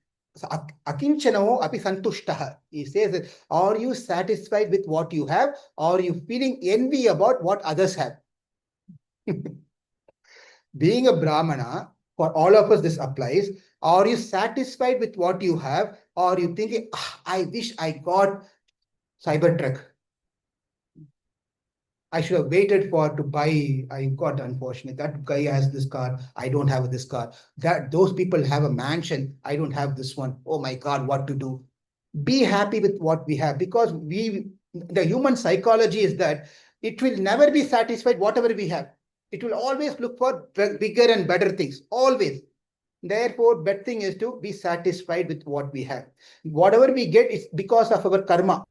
akinchano api santushtaha. He says, are you satisfied with what you have? Or are you feeling envy about what others have? Being a Brahmana, for all of us this applies. Are you satisfied with what you have? Or are you thinking, I wish I got Cybertruck. I should have waited to buy. I got unfortunate. That guy has this car. I don't have this car. Those people have a mansion. I don't have this one. Oh my God, what to do? Be happy with what we have, because the human psychology is that it will never be satisfied whatever we have. It will always look for bigger and better things. Always. Therefore, better thing is to be satisfied with what we have. Whatever we get is because of our karma.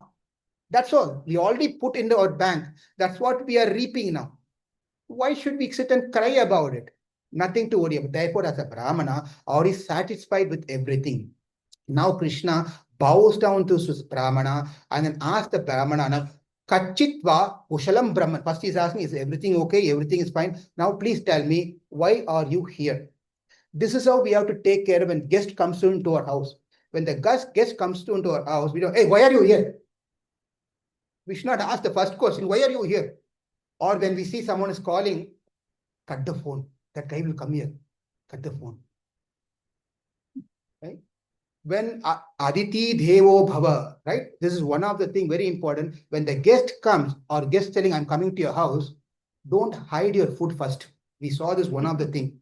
That's all. We already put into our bank. That's what we are reaping now. Why should we sit and cry about it? Nothing to worry about. Therefore, as a Brahmana, are you satisfied with everything? Now Krishna bows down to Brahmana and then asks the Brahmana, Kachitva Ushalam Brahman. First he's asking, is everything okay? Everything is fine. Now please tell me, why are you here? This is how we have to take care of when guest comes into our house. When the guest comes into our house, we don't, hey, why are you here? We should not ask the first question, why are you here? Or when we see someone is calling, cut the phone. That guy will come here. Cut the phone. Right? When Aditi Devo Bhava, right? This is one of the things very important. When the guest comes or guest telling, I'm coming to your house, don't hide your food first. We saw this one of the thing.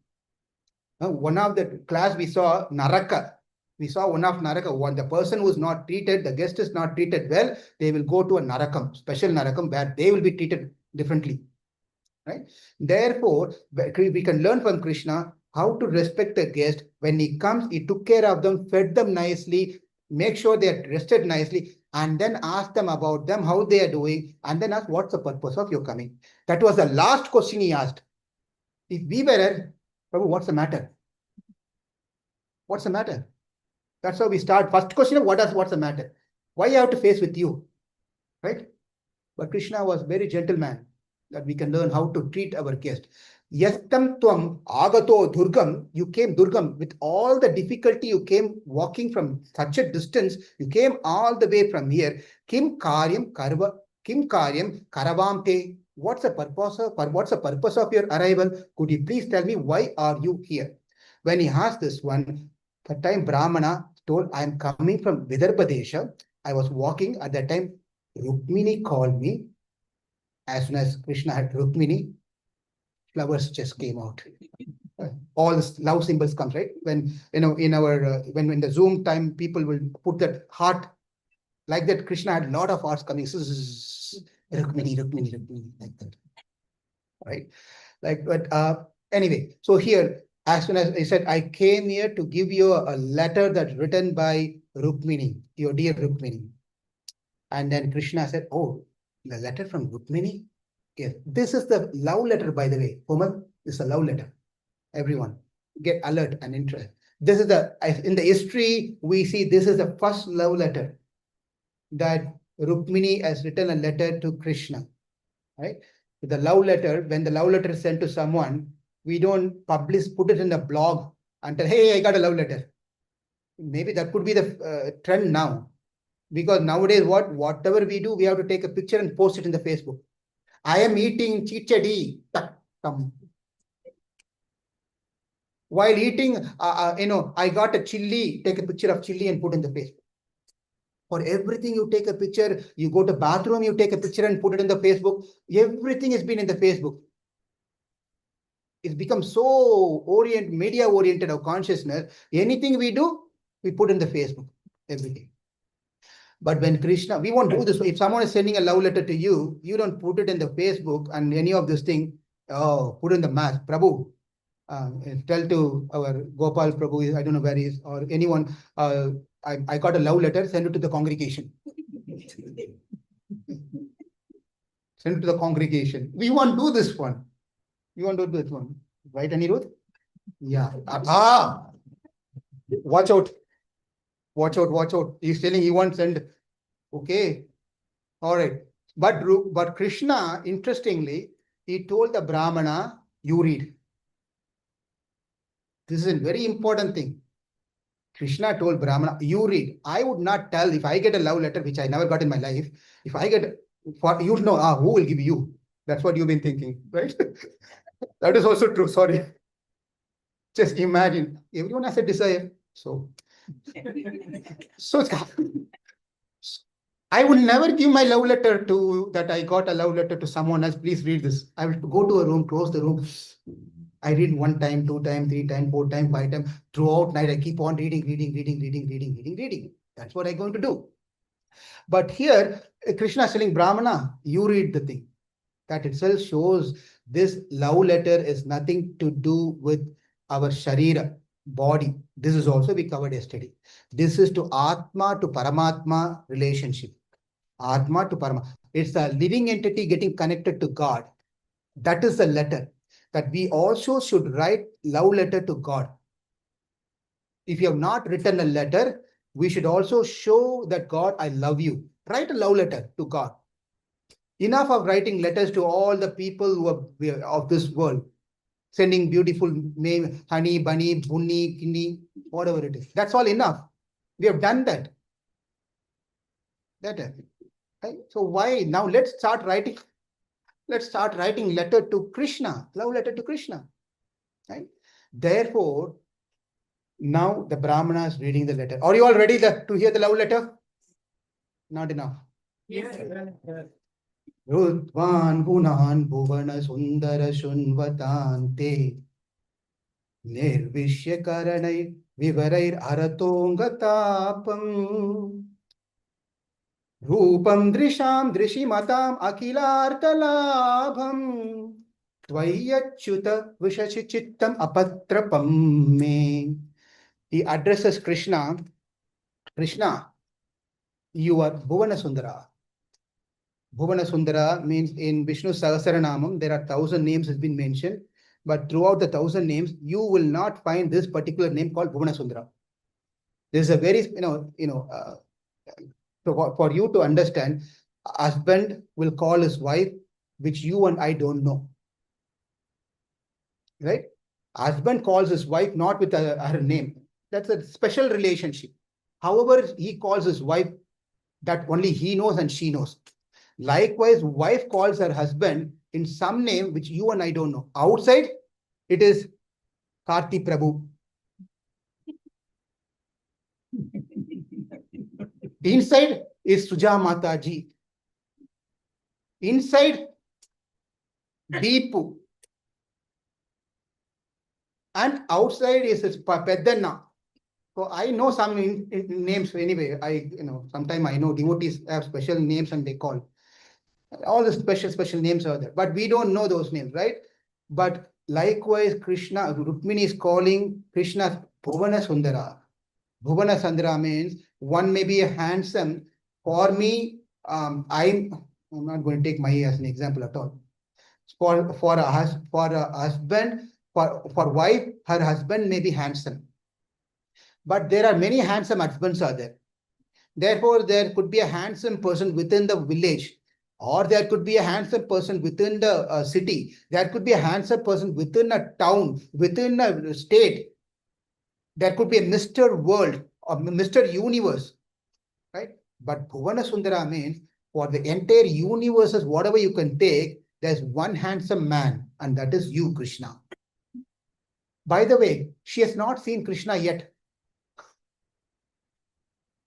One of the class we saw Naraka. We saw one of Naraka. When the person who is not treated, the guest is not treated well, they will go to a Narakam, special Narakam, where they will be treated differently. Right? Therefore, we can learn from Krishna how to respect the guest. When he comes, he took care of them, fed them nicely, make sure they are rested nicely, and then ask them about them, how they are doing, and then ask, what's the purpose of your coming? That was the last question he asked. If we were, Prabhu, what's the matter? What's the matter? That's how we start. First question, what's the matter? Why you have to face with you? Right? But Krishna was very gentleman, that we can learn how to treat our guest. Yastam tvam agato durgam, you came durgam with all the difficulty, you came walking from such a distance, you came all the way from here. Kim karyam karavam te. What's the purpose of your arrival? Could you please tell me, why are you here? When he asked this one, that time Brahmana told, I am coming from Vidarbha Desha. I was walking at that time. Rukmini called me. As soon as Krishna had Rukmini, flowers just came out. All the love symbols comes, right? When in our when in the Zoom time, people will put that heart like that. Krishna had a lot of hearts coming. Rukmini, like that, right? Like, but anyway, so here, as soon as I said, I came here to give you a letter that's written by Rukmini, your dear Rukmini. And then Krishna said, oh, the letter from Rukmini? Yes, this is the love letter, by the way. Homan, this is a love letter. Everyone, get alert and interest. This is in the history, we see this is the first love letter that Rukmini has written a letter to Krishna, right? The love letter, when the love letter is sent to someone, we don't put it in a blog and tell, hey, I got a love letter. Maybe that could be the trend now. Because nowadays, whatever we do, we have to take a picture and post it in the Facebook. I am eating chichadi. While eating, I got a chili, take a picture of chili and put in the Facebook. For everything, you take a picture. You go to bathroom, you take a picture and put it in the Facebook. Everything has been in the Facebook. It's become so media-oriented of consciousness. Anything we do, we put in the Facebook. Everything. But when Krishna, we won't do this. If someone is sending a love letter to you, you don't put it in the Facebook and any of this thing. Oh, put in the mass. Prabhu, tell to our Gopal Prabhu, I don't know where he is, or anyone, I got a love letter, send it to the congregation. Send it to the congregation. We won't do this one. We won't do this one. Right, Anirudh? Yeah. Watch out. Watch out. He's telling he won't send. Okay. All right. But Krishna, interestingly, he told the Brahmana, you read. This is a very important thing. Krishna told Brahmana, you read. I would not tell if I get a love letter, which I never got in my life. If I get, you know, who will give you? That's what you've been thinking, right? That is also true. Sorry. Just imagine. Everyone has a desire. So I would never give my love letter that I got a love letter to someone else. Please read this. I will go to a room, close the room. I read 1 time, 2 time, 3 time, 4 time, 5 time. Throughout night, I keep on reading. That's what I'm going to do. But here, Krishna is telling Brahmana, you read the thing. That itself shows this love letter is nothing to do with our sharira, body. This is also we covered yesterday. This is to Atma to Paramatma relationship. Atma to Parama. It's a living entity getting connected to God. That is the letter. That we also should write love letter to God. If you have not written a letter, we should also show that God, I love you. Write a love letter to God. Enough of writing letters to all the people who are of this world, sending beautiful name, honey, bunny, bunny, kinny, whatever it is. That's all enough. We have done that. Right? So why now? Let's start writing. Let's start writing letter to Krishna, love letter to Krishna. Right? Therefore, now the Brahmana is reading the letter. Are you all ready to hear the love letter? Not enough. Yes. Rutvan gunan bhuvana sundara shunvatante nirvishya karanai vivarair aratongatapam rupam drisham drishimatam akilartalabham tvayachyuta vishachichittam apatrapam me. He addresses Krishna. Krishna, you are Bhuvana Sundara. Bhuvana Sundara means in Vishnu Sahasranamam, there are 1,000 names has been mentioned, but throughout the 1,000 names, you will not find this particular name called Bhuvana Sundara. This is a very, so for you to understand, husband will call his wife, which you and I don't know. Right? Husband calls his wife not with her name. That's a special relationship. However, he calls his wife that only he knows and she knows. Likewise, wife calls her husband in some name which you and I don't know. Outside, it is Karti Prabhu. Inside is Suja Mataji. Inside, Deepu. And outside is Peddanna. So I know some names anyway. Sometimes I know devotees have special names and they call. All the special names are there. But we don't know those names, right? But likewise, Krishna, Rukmini is calling Krishna Bhuvana Sundara. Bhuvana Sundara means one may be handsome. For me, I'm not going to take my as an example at all. For a husband, for wife, her husband may be handsome. But there are many handsome husbands are there. Therefore, there could be a handsome person within the village, or there could be a handsome person within the city. There could be a handsome person within a town, within a state. There could be a Mr. World or Mr. Universe, right? But Bhuvana Sundara means for the entire universes, whatever you can take, there's one handsome man, and that is you, Krishna. By the way, she has not seen Krishna yet.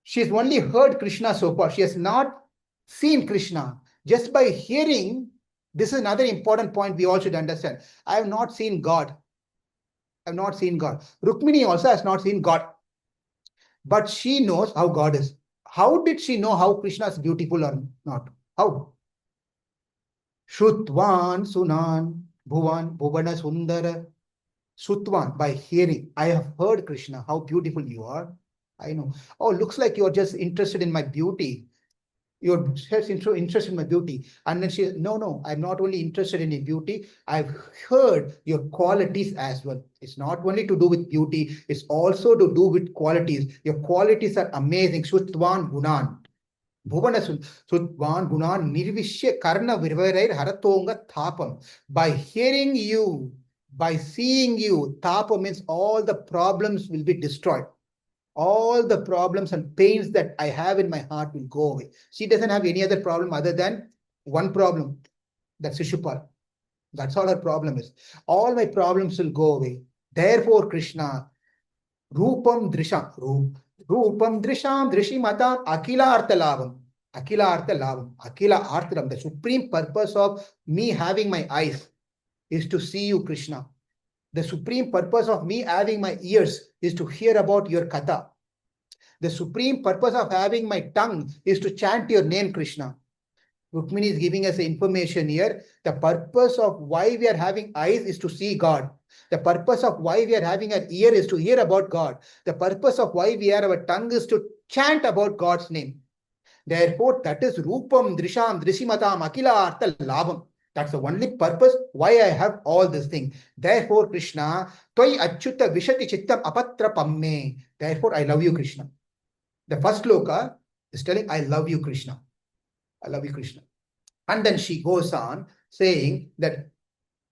She has only heard Krishna so far. She has not seen Krishna. Just by hearing, this is another important point we all should understand. I have not seen God. I have not seen God. Rukmini also has not seen God. But she knows how God is. How did she know how Krishna is beautiful or not? How? Shrutvan Sunan Bhuvan Bhuvana Sundara. Shrutvan, by hearing. I have heard Krishna, how beautiful you are. I know. Oh, looks like you're just interested in my beauty. You're just interested in my beauty. And then she says, no, I'm not only interested in your beauty. I've heard your qualities as well. It's not only to do with beauty. It's also to do with qualities. Your qualities are amazing. Shrutvan Gunan. Bhuvana Shrutvan Gunan Nirvishya Karna Virvarair Haratonga Thapam. By hearing you, by seeing you, Thapa means all the problems will be destroyed. All the problems and pains that I have in my heart will go away. She doesn't have any other problem other than one problem. That's Shishupal. That's all her problem is. All my problems will go away. Therefore, Krishna, Rupam Drisham, Rupam Drisham, Drishimatam, Akila Arthalabam. Akila Arthalabam. Akila Arthalam. The supreme purpose of me having my eyes is to see you, Krishna. The supreme purpose of me having my ears is to hear about your katha. The supreme purpose of having my tongue is to chant your name, Krishna. Rukmini is giving us information here. The purpose of why we are having eyes is to see God. The purpose of why we are having an ear is to hear about God. The purpose of why we have our tongue is to chant about God's name. Therefore, that is Rupam, Drisham, Drishimatam, Akila Artha Labham. That's the only purpose why I have all this thing. Therefore, Krishna, Toi Achyuta Vishati Chittam Apatra Pamme. Therefore, I love you, Krishna. The first sloka is telling, I love you, Krishna. I love you, Krishna. And then she goes on saying that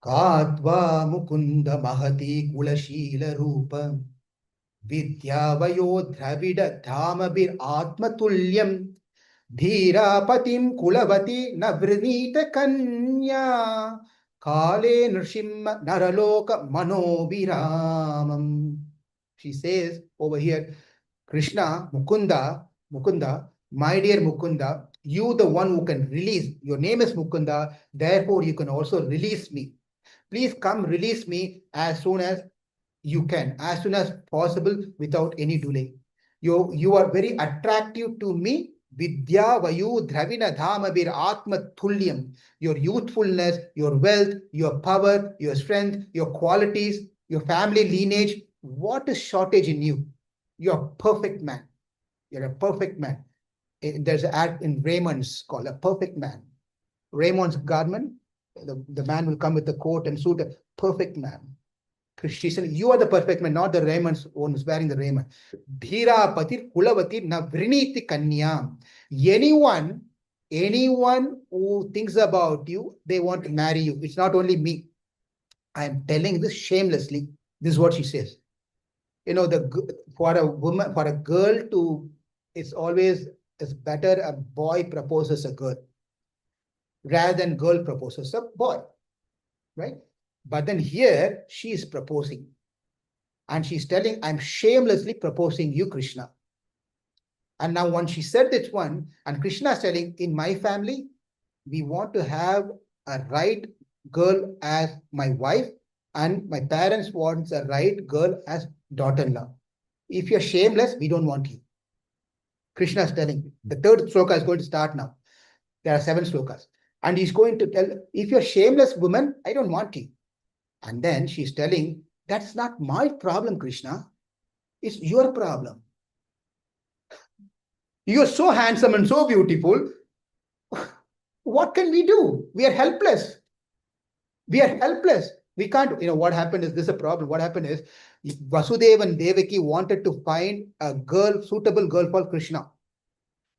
Katva Mukunda Mahati Kulashila Rupa Vidyavayo Dravida Dhamabir Atmatulyam Dhirapatim Kulavati Navrinita Kanya Kale Nrsimha Naraloka Manobiramam. She says over here, Krishna, Mukunda, my dear Mukunda, you the one who can release. Your name is Mukunda, therefore you can also release me. Please come release me as soon as you can, as soon as possible, without any delay. You are very attractive to me. Vidya Vayu Dravina Dhamabir Atma Tulyam. Your youthfulness, your wealth, your power, your strength, your qualities, your family lineage. What is shortage in you? You're a perfect man. You're a perfect man. There's an ad in Raymond's called A Perfect Man. Raymond's garment, the man will come with the coat and suit, a perfect man. She said, you are the perfect man, not the Raymond's one who's wearing the Raymond. Dhira patir kulavati navriniti kanyam. Anyone who thinks about you, they want to marry you. It's not only me. I'm telling this shamelessly. This is what she says. For a woman, for a girl to, it's better a boy proposes a girl rather than girl proposes a boy, right? But then here she is proposing and she's telling, I'm shamelessly proposing you, Krishna. And now when she said this one, and Krishna is telling, in my family, we want to have a right girl as my wife, and my parents want a right girl as daughter-in-law. If you're shameless, we don't want you. Krishna is telling. The third sloka is going to start now. There are 7 slokas. And he's going to tell, if you're shameless woman, I don't want you. And then she's telling, that's not my problem, Krishna. It's your problem. You're so handsome and so beautiful. What can we do? We are helpless. We are helpless. We can't, what happened is, this is a problem. What happened is, Vasudeva and Devaki wanted to find a girl, suitable girl for Krishna.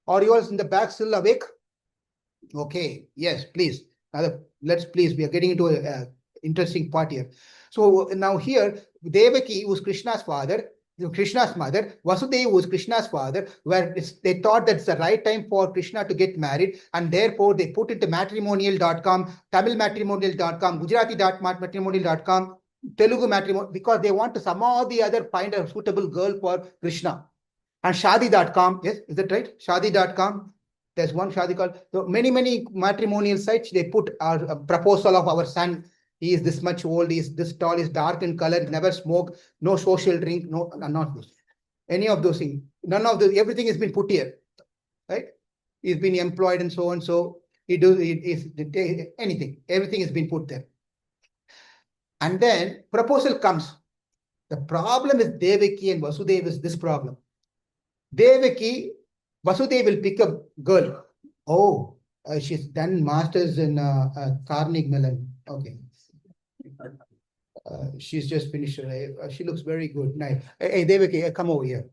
Are you all in the back still awake? Okay, yes, please. Now, we are getting into an interesting part here. So now here, Devaki, who's Krishna's father, Krishna's mother, Vasudeva was Krishna's father, where they thought that's the right time for Krishna to get married, and therefore they put into matrimonial.com, Tamil matrimonial.com, Gujarati.matrimonial.com, Telugu matrimonial, because they want to somehow or the other find a suitable girl for Krishna. And Shadi.com, yes, is that right? Shadi.com. There's one Shadi called. So many matrimonial sites, they put our proposal of our son. He is this much old, he is this tall, he is dark in color, never smoke, no social drink, no, not those. Any of those things. None of those, everything has been put here. Right? He's been employed and so and so. Anything. Everything has been put there. And then proposal comes. The problem with Devaki and Vasudeva is this problem. Devaki, Vasudeva will pick a girl. Oh, she's done masters in Carnegie Mellon. Okay. She's just finished. She looks very good. Nice. Hey, Devaki, come over here.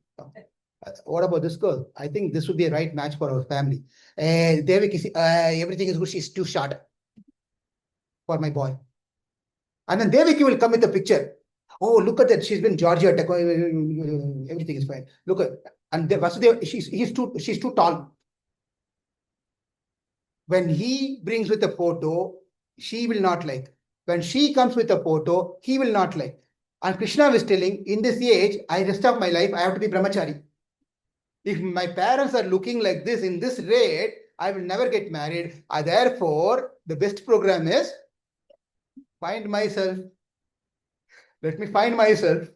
What about this girl? I think this would be a right match for our family. Devaki, everything is good. She's too short for my boy. And then Devaki will come with a picture. Oh, look at that. She's been Georgia Tech. Everything is fine. Look at, and Vasudeva, she's too tall. When he brings with a photo, she will not like. When she comes with a photo, he will not like. And Krishna was telling, in this age, rest of my life, I have to be brahmachari. If my parents are looking like this, in this rate, I will never get married. Therefore, the best program is find myself. Let me find myself.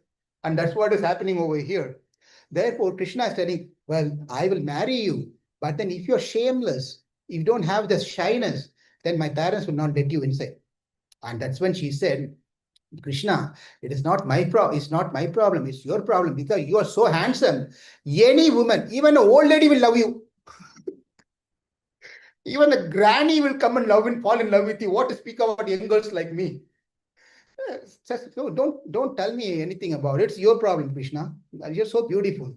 And that's what is happening over here. Therefore, Krishna is telling, well, I will marry you. But then if you're shameless, if you don't have the shyness, then my parents will not let you inside. And that's when she said, Krishna, it is not my problem. It's not my problem. It's your problem because you are so handsome. Any woman, even an old lady will love you. Even a granny will come and fall in love with you. What to speak about young girls like me? So don't tell me anything about it. It's your problem, Krishna. You're so beautiful.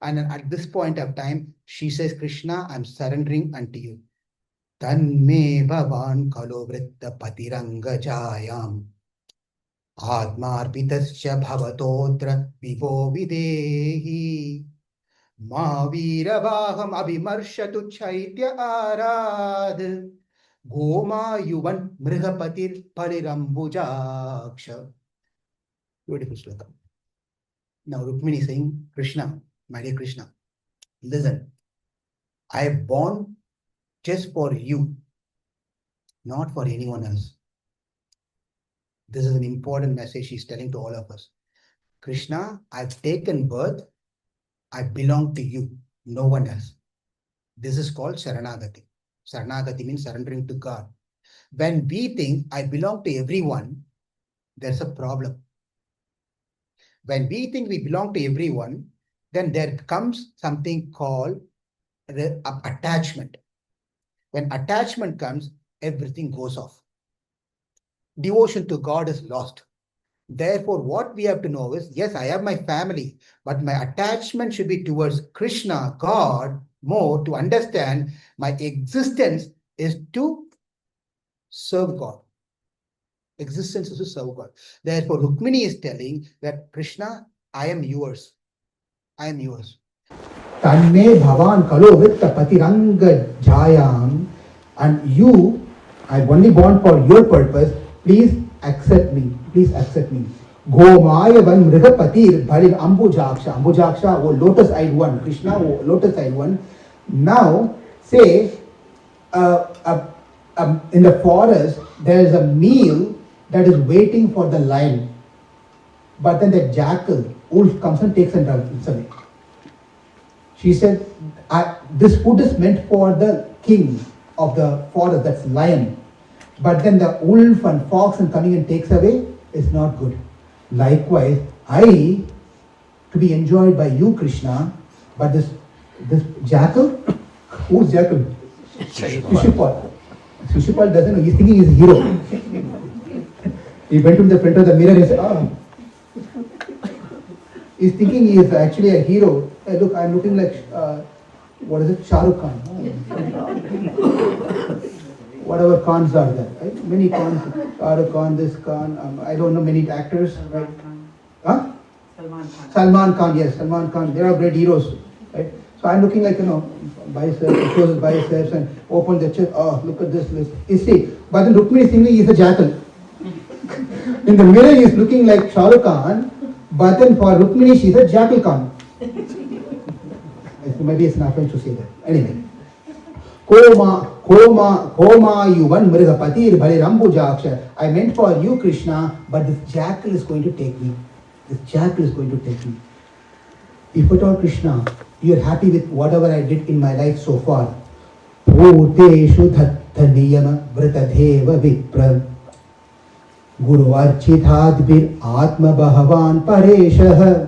And then at this point of time, she says, Krishna, I'm surrendering unto you. Tanme bhavan kalo vritta patiranga jayam. Atmarpitasya bhavatotra vivo videhi. Ma veeravaham abhimarshatu chaitya arad. Goma yuvan mrigapatir parirambujaksha. Beautiful sloka. Now Rukmini is saying, Krishna, my dear Krishna, listen, I am born just for you, not for anyone else. This is an important message she's telling to all of us. Krishna, I've taken birth. I belong to you, no one else. This is called Sharanagati. Sharanagati means surrendering to God. When we think I belong to everyone, there's a problem. When we think we belong to everyone, then there comes something called attachment. When attachment comes, everything goes off. Devotion to God is lost. Therefore, what we have to know is, yes, I have my family, but my attachment should be towards Krishna, God, more to understand my existence is to serve God. Existence is to serve God. Therefore, Rukmini is telling that Krishna, I am yours. I am yours. Tanme bhavan kalo vritta patiranga jayam, and you, I'm only born for your purpose. Please accept me. Please accept me. Gomaya van mrigapatir bharin ambujaksha. Ambujaksha, oh lotus-eyed one. Krishna, oh lotus-eyed one. Now, say, in the forest, there is a meal that is waiting for the lion. But then the jackal, wolf comes and takes and runs away. She said, this food is meant for the king of the forest, that's lion. But then the wolf and fox and coming and takes away is not good. Likewise, I to be enjoyed by you, Krishna, but this jackal, who's jackal? Shishupal. Shishupal doesn't know, he's thinking he's a hero. He went to the front of the mirror and said, he's thinking he is actually a hero. Hey, look, I'm looking like, what is it, Shah Rukh Khan. Whatever Khans are there, right? Many Khans, Shah Rukh Khan, this Khan, I don't know many actors, right? Huh? Salman Khan. Salman Khan, yes, Salman Khan, they are great heroes, right? So I'm looking like, biceps, shows his biceps and open the chest, oh, look at this list. You see, but then Rukmini is thinking he's a jackal. In the mirror he is looking like Shah Rukh Khan, but then for Rukmini she's a jackal Khan. Maybe it's not French to say that. Anyway. Koma yuvan mrigapatir bhalirambujaksha. I meant for you, Krishna, but this jackal is going to take me. This jackal is going to take me. If at all, Krishna, you are happy with whatever I did in my life so far. Bhuteshu dhatta niyama vritadheva vipra. Guru archithadbir atma bhavan pareshah.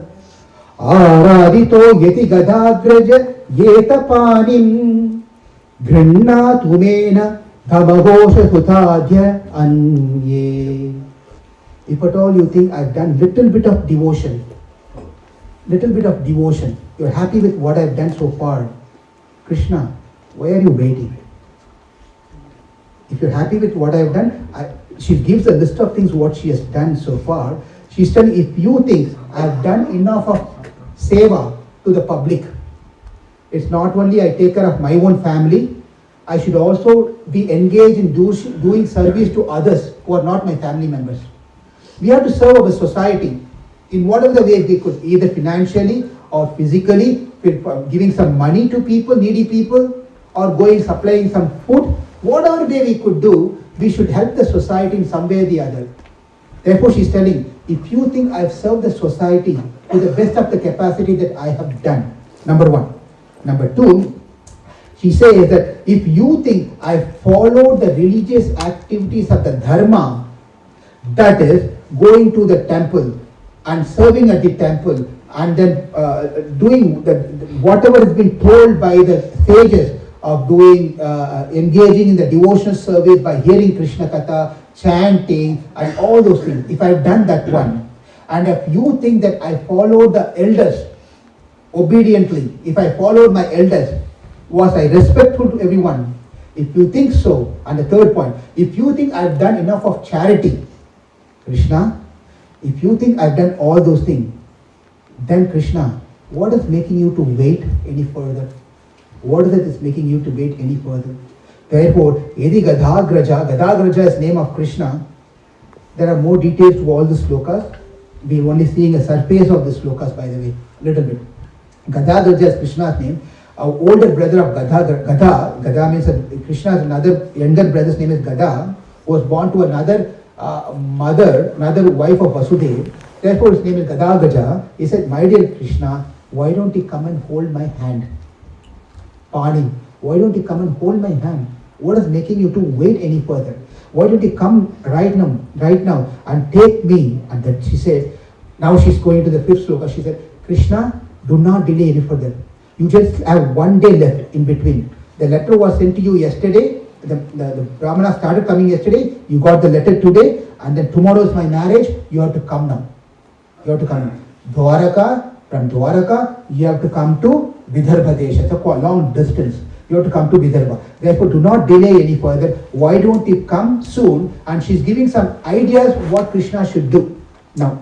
Aradito yeti gadagraja yetapanim. Grinna tumena dhamagosha sutadhya anye. If at all you think I've done little bit of devotion, you're happy with what I've done so far, Krishna, why are you waiting? If you're happy with what I've done, she gives a list of things what she has done so far. She's telling, if you think I've done enough of seva to the public, it's not only I take care of my own family, I should also be engaged in doing service to others who are not my family members. We have to serve our society in whatever the way we could, either financially or physically, giving some money to people, needy people, or going supplying some food. Whatever way we could do, we should help the society in some way or the other. Therefore, she's telling, if you think I've served the society to the best of the capacity that I have done, number one. Number two, she says that if you think I followed the religious activities of the dharma, that is, going to the temple and serving at the temple and then doing whatever has been told by the sages of doing, engaging in the devotional service by hearing Krishna Katha, chanting and all those things. If I've done that one, and if you think that I followed the elders obediently, if I followed my elders, was I respectful to everyone? If you think so, and the third point, if you think I've done enough of charity, Krishna, if you think I've done all those things, then Krishna, what is making you to wait any further? What is it that's making you to wait any further? Therefore, Yedi Gadagraja is name of Krishna. There are more details to all the slokas. We're only seeing a surface of the slokas, by the way, a little bit. Gadagraja is Krishna's name. Our older brother of Gada means Krishna's another younger brother's name is Gada, was born to another mother, another wife of Vasudeva. Therefore, his name is Gadagaja. He said, my dear Krishna, why don't you come and hold my hand? Pani, why don't you come and hold my hand? What is making you to wait any further? Why don't you come right now and take me? And then she said, now she's going to the fifth sloka. She said, Krishna, do not delay any further. You just have 1 day left in between. The letter was sent to you yesterday. The Brahmana started coming yesterday. You got the letter today. And then tomorrow is my marriage. You have to come now. You have to come now. Dwaraka, from Dwaraka, you have to come to Vidarbha Desha. It's a long distance. You have to come to Vidarbha. Therefore, do not delay any further. Why don't you come soon? And she's giving some ideas what Krishna should do. Now,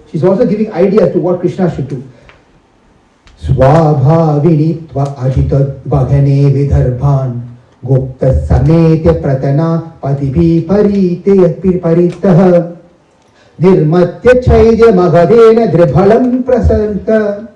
she's also giving ideas to what Krishna should do. Swabhavini tva ajita bhagane vidarbhan gupta sametya pratana patibhi parite paritah nirmatya chaidya magadena dribhalam prasanta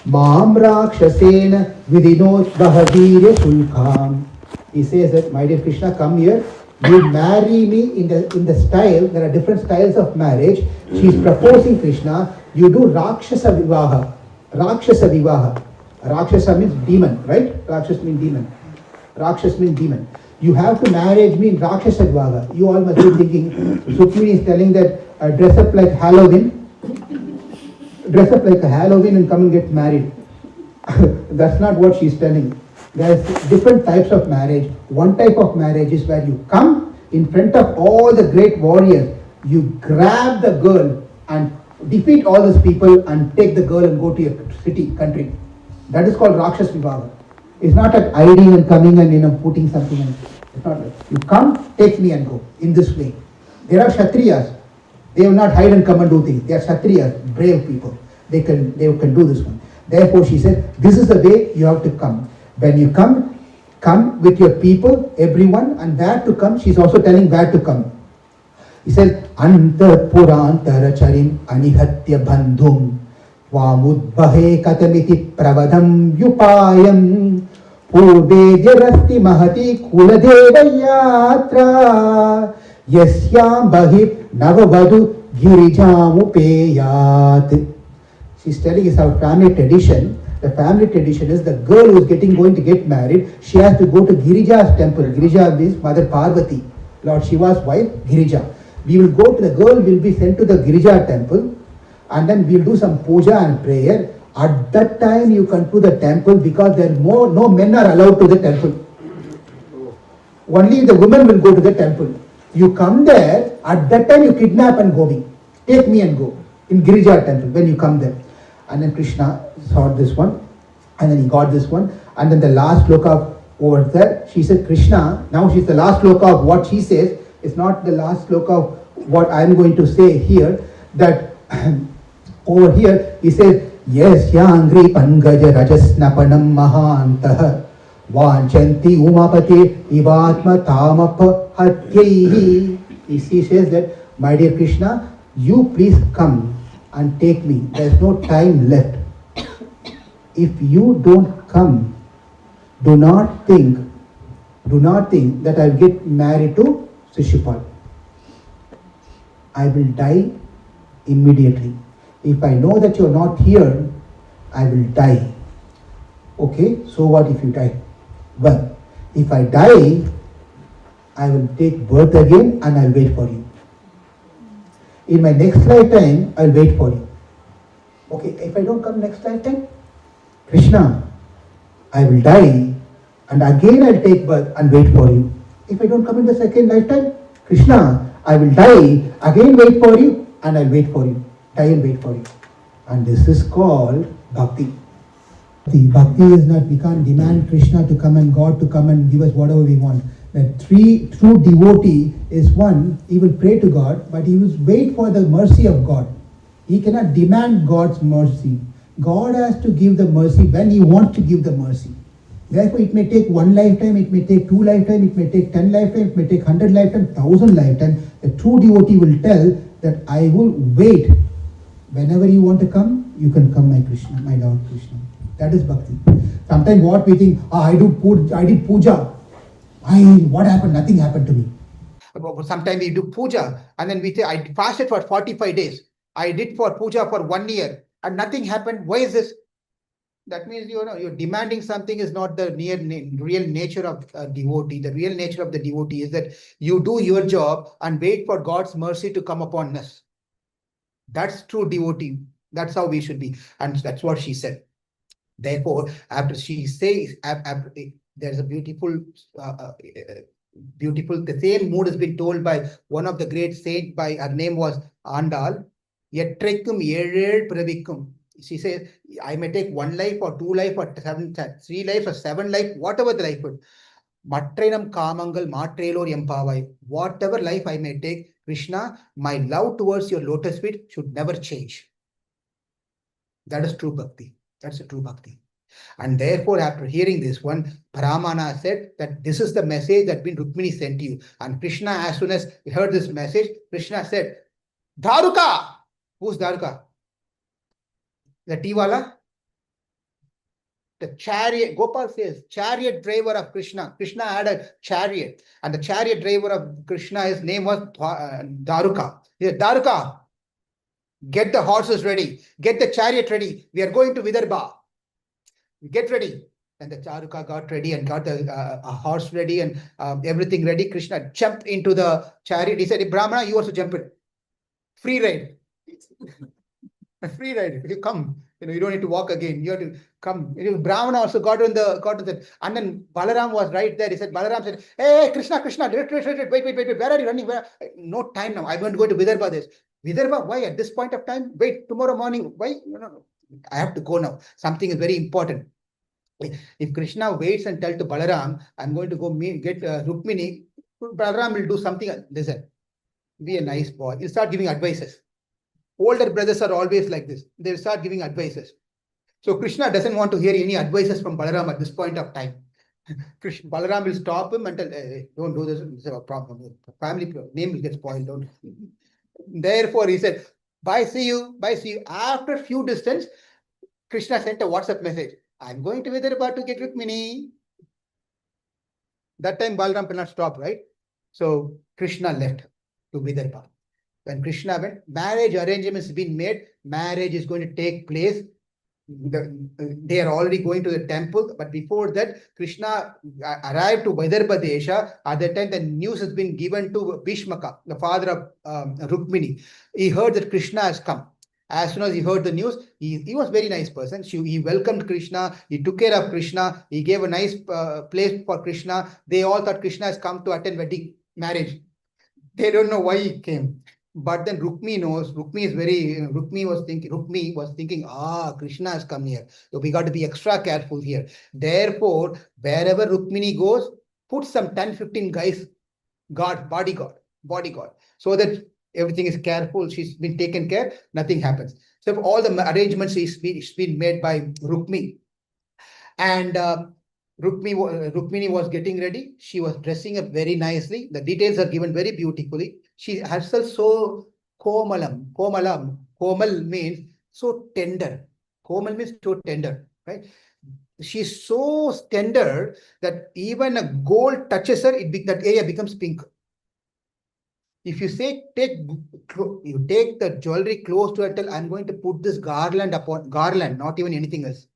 mam rakshasena vidinot bahavirya sulkham. He says that, my dear Krishna, come here. You marry me in the style. There are different styles of marriage. She is proposing Krishna. You do Rakshasa Vivaha. Rakshasa Vivaha. Rakshasa means demon, right? Rakshas means demon. Rakshas means demon. You have to marry me in Rakshasa Vivaha. You all must be thinking, Rukmini is telling that dress up like Halloween. Dress up like a Halloween and come and get married. That's not what she's telling. There's different types of marriage. One type of marriage is where you come in front of all the great warriors. You grab the girl and defeat all those people and take the girl and go to your city, country. That is called Rakshas Vivaha. It's not like hiding and coming and putting something in. It's not like you come, take me and go in this way. There are Kshatriyas. They will not hide and come and do things. They are Kshatriyas, brave people. They can do this one. Therefore, she said, this is the way you have to come. When you come with your people, everyone, and where to come. She's also telling where to come. He says, Anta Purantara Charim Anihatya Bandhum Vamudbahe Katamiti Pravadam Yupayam Purve Jarasti Mahati Kuladeva Yatra Yasyam Bahip Navavadu Girijamupeyat. She's telling us our family tradition. The family tradition is the girl who is going to get married, she has to go to Girija's temple. Girija means Mother Parvati, Lord Shiva's wife, Girija. We will go to the girl, will be sent to the Girija temple, and then we'll do some puja and prayer. At that time you come to the temple because there no men are allowed to the temple. Only the women will go to the temple. You come there, at that time you kidnap and go me. Take me and go. In Girija temple, when you come there. And then Krishna saw this one, and then he got this one, and then the last sloka over there, she said, Krishna, now she's the last sloka of what she says, it's not the last sloka of what I'm going to say here, that over here, he says, yes, yangri pangaja rajasnapanam mahantah vanchanti umapati ivatma tamapa hatyaihi. He says that, my dear Krishna, you please come and take me. There's no time left. If you don't come, do not think that I'll get married to Shishupal. I will die immediately. If I know that you're not here, I will die. Okay, so what if you die? Well, if I die, I will take birth again and I'll wait for you. In my next lifetime, I'll wait for you. Okay, if I don't come next lifetime, Krishna, I will die and again I'll take birth and wait for you. If I don't come in the second lifetime, Krishna, I will die, again wait for you and I'll wait for you. Die and wait for you. And this is called Bhakti. Bhakti is not, we can't demand Krishna to come and God to come and give us whatever we want. The true devotee is one, he will pray to God, but he will wait for the mercy of God. He cannot demand God's mercy. God has to give the mercy when he wants to give the mercy. Therefore, it may take 1 lifetime, it may take 2 lifetime, it may take 10 lifetime, it may take 100 lifetime, 1000 lifetime. The true devotee will tell that I will wait. Whenever you want to come, you can come, my Krishna, my Lord Krishna. That is bhakti. Sometimes what we think, I did puja. What happened? Nothing happened to me. Sometimes we do puja and then we say, I fasted for 45 days. I did for puja for 1 year and nothing happened. Why is this? That means, you're demanding something is not the real nature of a devotee. The real nature of the devotee is that you do your job and wait for God's mercy to come upon us. That's true devotee. That's how we should be. And that's what she said. Therefore, after she says, there's a beautiful, the same mood has been told by one of the great saints. By her name was Andal. Yetrekkum ஏழேழ் பிறவிக்கும். She says, I may take 1 life or 2 life or 3 life or 7 life, whatever the life would. Matrenam kamangal matrelor empavai. Whatever life I may take, Krishna, my love towards your lotus feet should never change. That is true bhakti. That's a true bhakti. And therefore, after hearing this one, Brahmana said that this is the message that Rukmini sent you. And Krishna, as soon as he heard this message, Krishna said, Dharuka! Who's Dharuka? The tea wala? The chariot, Gopal says, chariot driver of Krishna. Krishna had a chariot. And the chariot driver of Krishna, his name was Dharuka. He said, Dharuka, get the horses ready. Get the chariot ready. We are going to Vidarbha. Get ready. And the Charuka got ready and got a horse ready and everything ready. Krishna jumped into the chariot. He said, hey, Brahmana, you also jump in. Free ride. Free ride. You come. You don't need to walk again. You have to come. Brahmana also got on the, and then Balaram was right there. He said, Balaram said, hey, Krishna, wait. Where are you running? No time now. I'm going to go to Vidarbha. Vidarbha, why at this point of time? Wait, tomorrow morning. Why? No. I have to go now. Something is very important. If Krishna waits and tells to Balaram, I'm going to go get Rukmini, Balaram will do something. Listen, be a nice boy. He'll start giving advices. Older brothers are always like this. They'll start giving advices. So Krishna doesn't want to hear any advices from Balaram at this point of time. Balaram will stop him and tell, hey, don't do this. It's a problem. Family name will get spoiled. Don't. Therefore, he said, bye, see you. After a few distance, Krishna sent a WhatsApp message. I'm going to Vidarbha to get Rukmini. That time Balaram cannot stop, right? So Krishna left to Vidarbha. When Krishna went, marriage arrangements have been made. Marriage is going to take place. They are already going to the temple. But before that, Krishna arrived to Vidarbha Desha. At that time, the news has been given to Bhishmaka, the father of Rukmini. He heard that Krishna has come. As soon as he heard the news, he was a very nice person. He welcomed Krishna. He took care of Krishna. He gave a nice place for Krishna. They all thought Krishna has come to attend wedding marriage. They don't know why he came. But then Rukmini knows. Rukmini was thinking, Krishna has come here. So we got to be extra careful here. Therefore, wherever Rukmini goes, put some 10-15 guys, bodyguard, so that everything is careful. She's been taken care. Nothing happens. So all the arrangements is been made by Rukmini. And Rukmini was getting ready. She was dressing up very nicely. The details are given very beautifully. She herself so komalam. Komal means so tender. Komal means so tender, right? She's so tender that even a gold touches her, that area becomes pink. If you say you take the jewelry close to her, tell I'm going to put this garland, not even anything else.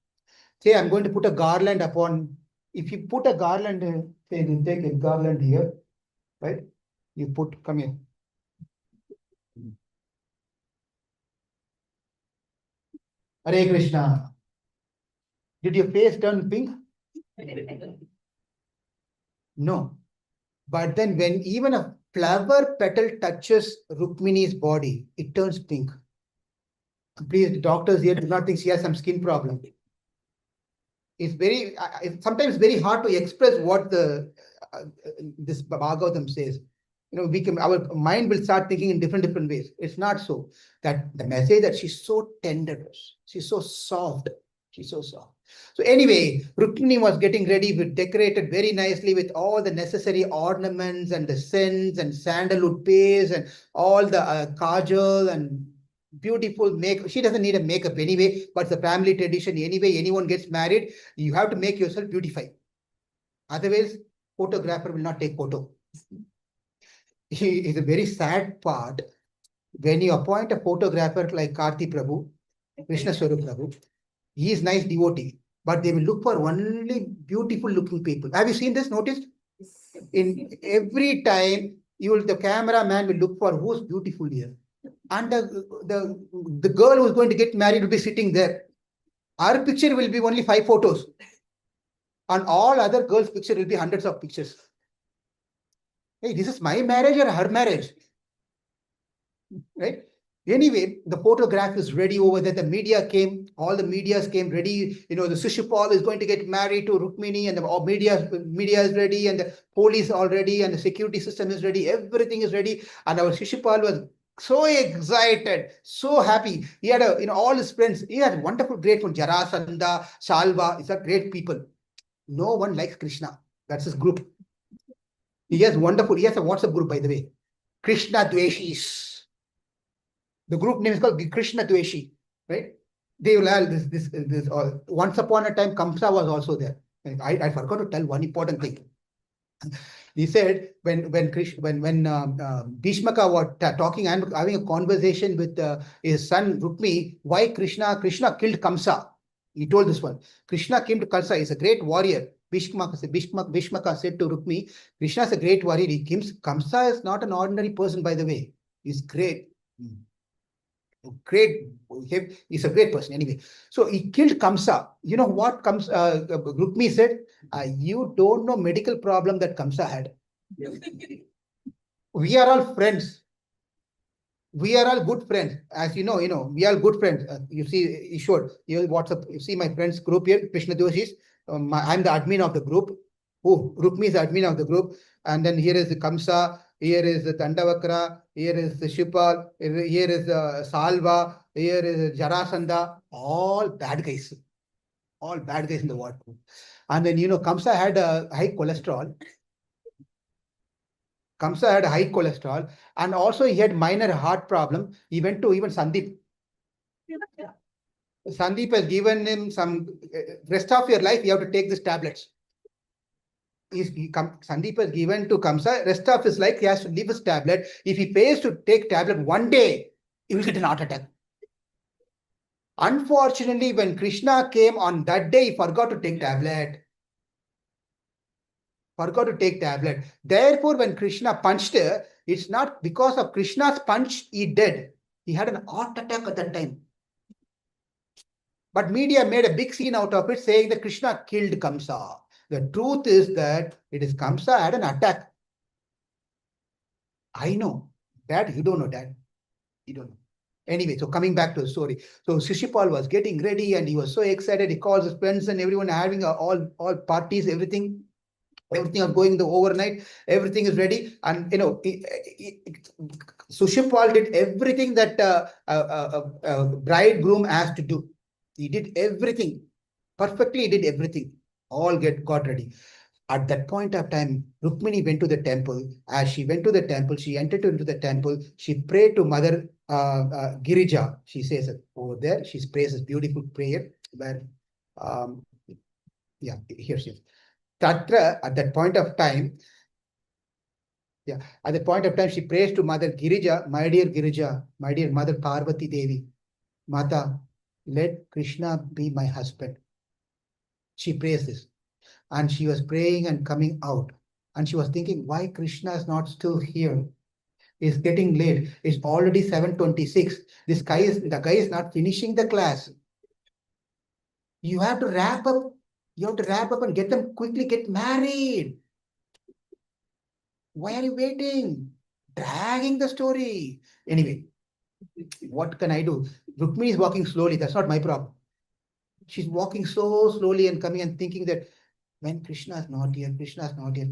Say I'm going to put a garland upon. If you put a garland, say you take a garland here, right? Come here. Hare Krishna. Did your face turn pink? No. But then when even a flower petal touches Rukmini's body, it turns pink. Please, the doctors here do not think she has some skin problem. it's very it's sometimes very hard to express what the this Bhagavatam says. Our mind will start thinking in different ways. It's not so. That the message that she's so tender, she's so soft, she's so soft. So anyway, Rukmini was getting ready with decorated very nicely with all the necessary ornaments and the scents and sandalwood paste and all the kajal and beautiful make. She doesn't need a makeup anyway, but the family tradition anyway. Anyone gets married, you have to make yourself beautified. Otherwise, photographer will not take photo. Is a very sad part when you appoint a photographer like Karthi Prabhu, Krishna Swarup Prabhu. He is nice devotee, but they will look for only beautiful looking people. Have you seen this? Noticed? In every time, the cameraman will look for who's beautiful here. And the girl who's going to get married will be sitting there. Our picture will be only 5 photos. And all other girls' picture will be hundreds of pictures. Hey, this is my marriage or her marriage? Right? Anyway, the photograph is ready over there. The media came, all the medias came ready. The Shishupal is going to get married to Rukmini, and the media is ready, and the police already, and the security system is ready. Everything is ready. And our Shishupal was so excited, so happy. He had all his friends. He had wonderful, great one. Jarasandha, Salva, these are great people. No one likes Krishna. That's his group. He has a WhatsApp group, by the way. Krishna Dveshis. The group name is called Krishna Dveshi, right? They will have this. Once upon a time, Kamsa was also there. I forgot to tell one important thing. He said when Bhishmaka was talking and having a conversation with his son Rukmi, why Krishna killed Kamsa. He told this one. Krishna came to Kamsa. He's a great warrior. Bhishmaka said to Rukmi, Krishna is a great warrior. Kamsa is not an ordinary person, by the way. He's great. He's a great person anyway. So he killed Kamsa. You know what Rukmi said? You don't know medical problem that Kamsa had. We are all friends. We are all good friends. As you know, we are good friends. You see, WhatsApp. You see my friends group here, Krishna Doshis. I'm the admin of the group. Rukmi is the admin of the group. And then here is the Kamsa. Here is the Dandavakra, here is the Shipal, here is the Salva, here is Jarasandha, all bad guys. All bad guys in the war. And then, Kamsa had a high cholesterol. And also he had minor heart problem. He went to even Sandeep. Sandeep has given him some, rest of your life, you have to take these tablets. Sandeep has given to Kamsa, rest of his life he has to leave his tablet. If he fails to take tablet one day, he will get an heart attack. Unfortunately, when Krishna came on that day, he forgot to take tablet. Therefore, when Krishna punched, it's not because of Krishna's punch he did. He had an heart attack at that time. But media made a big scene out of it, saying that Krishna killed Kamsa. The truth is that it is Kamsa had an attack. I know. Dad, you don't know, Dad. You don't know. Anyway, so coming back to the story. So Shishupal was getting ready and he was so excited. He calls his friends and everyone having all parties, everything was going the overnight. Everything is ready. And, Shishupal did everything that bridegroom has to do. He did everything. Perfectly, he did everything. All got ready. At that point of time, Rukmini went to the temple. As she went to the temple, she entered into the temple. She prayed to Mother Girija. She says it over there. She prays this beautiful prayer where, here she is. Tatra, at that point of time, she prays to Mother Girija, my dear Mother Parvati Devi. Mata, let Krishna be my husband. She prays this. And she was praying and coming out. And she was thinking, why Krishna is not still here? It's getting late. It's already 7:26. The guy is not finishing the class. You have to wrap up. You have to wrap up and get them quickly get married. Why are you waiting? Dragging the story. Anyway, what can I do? Rukmini is walking slowly. That's not my problem. She's walking so slowly and coming and thinking that when Krishna is not here, Krishna is not here.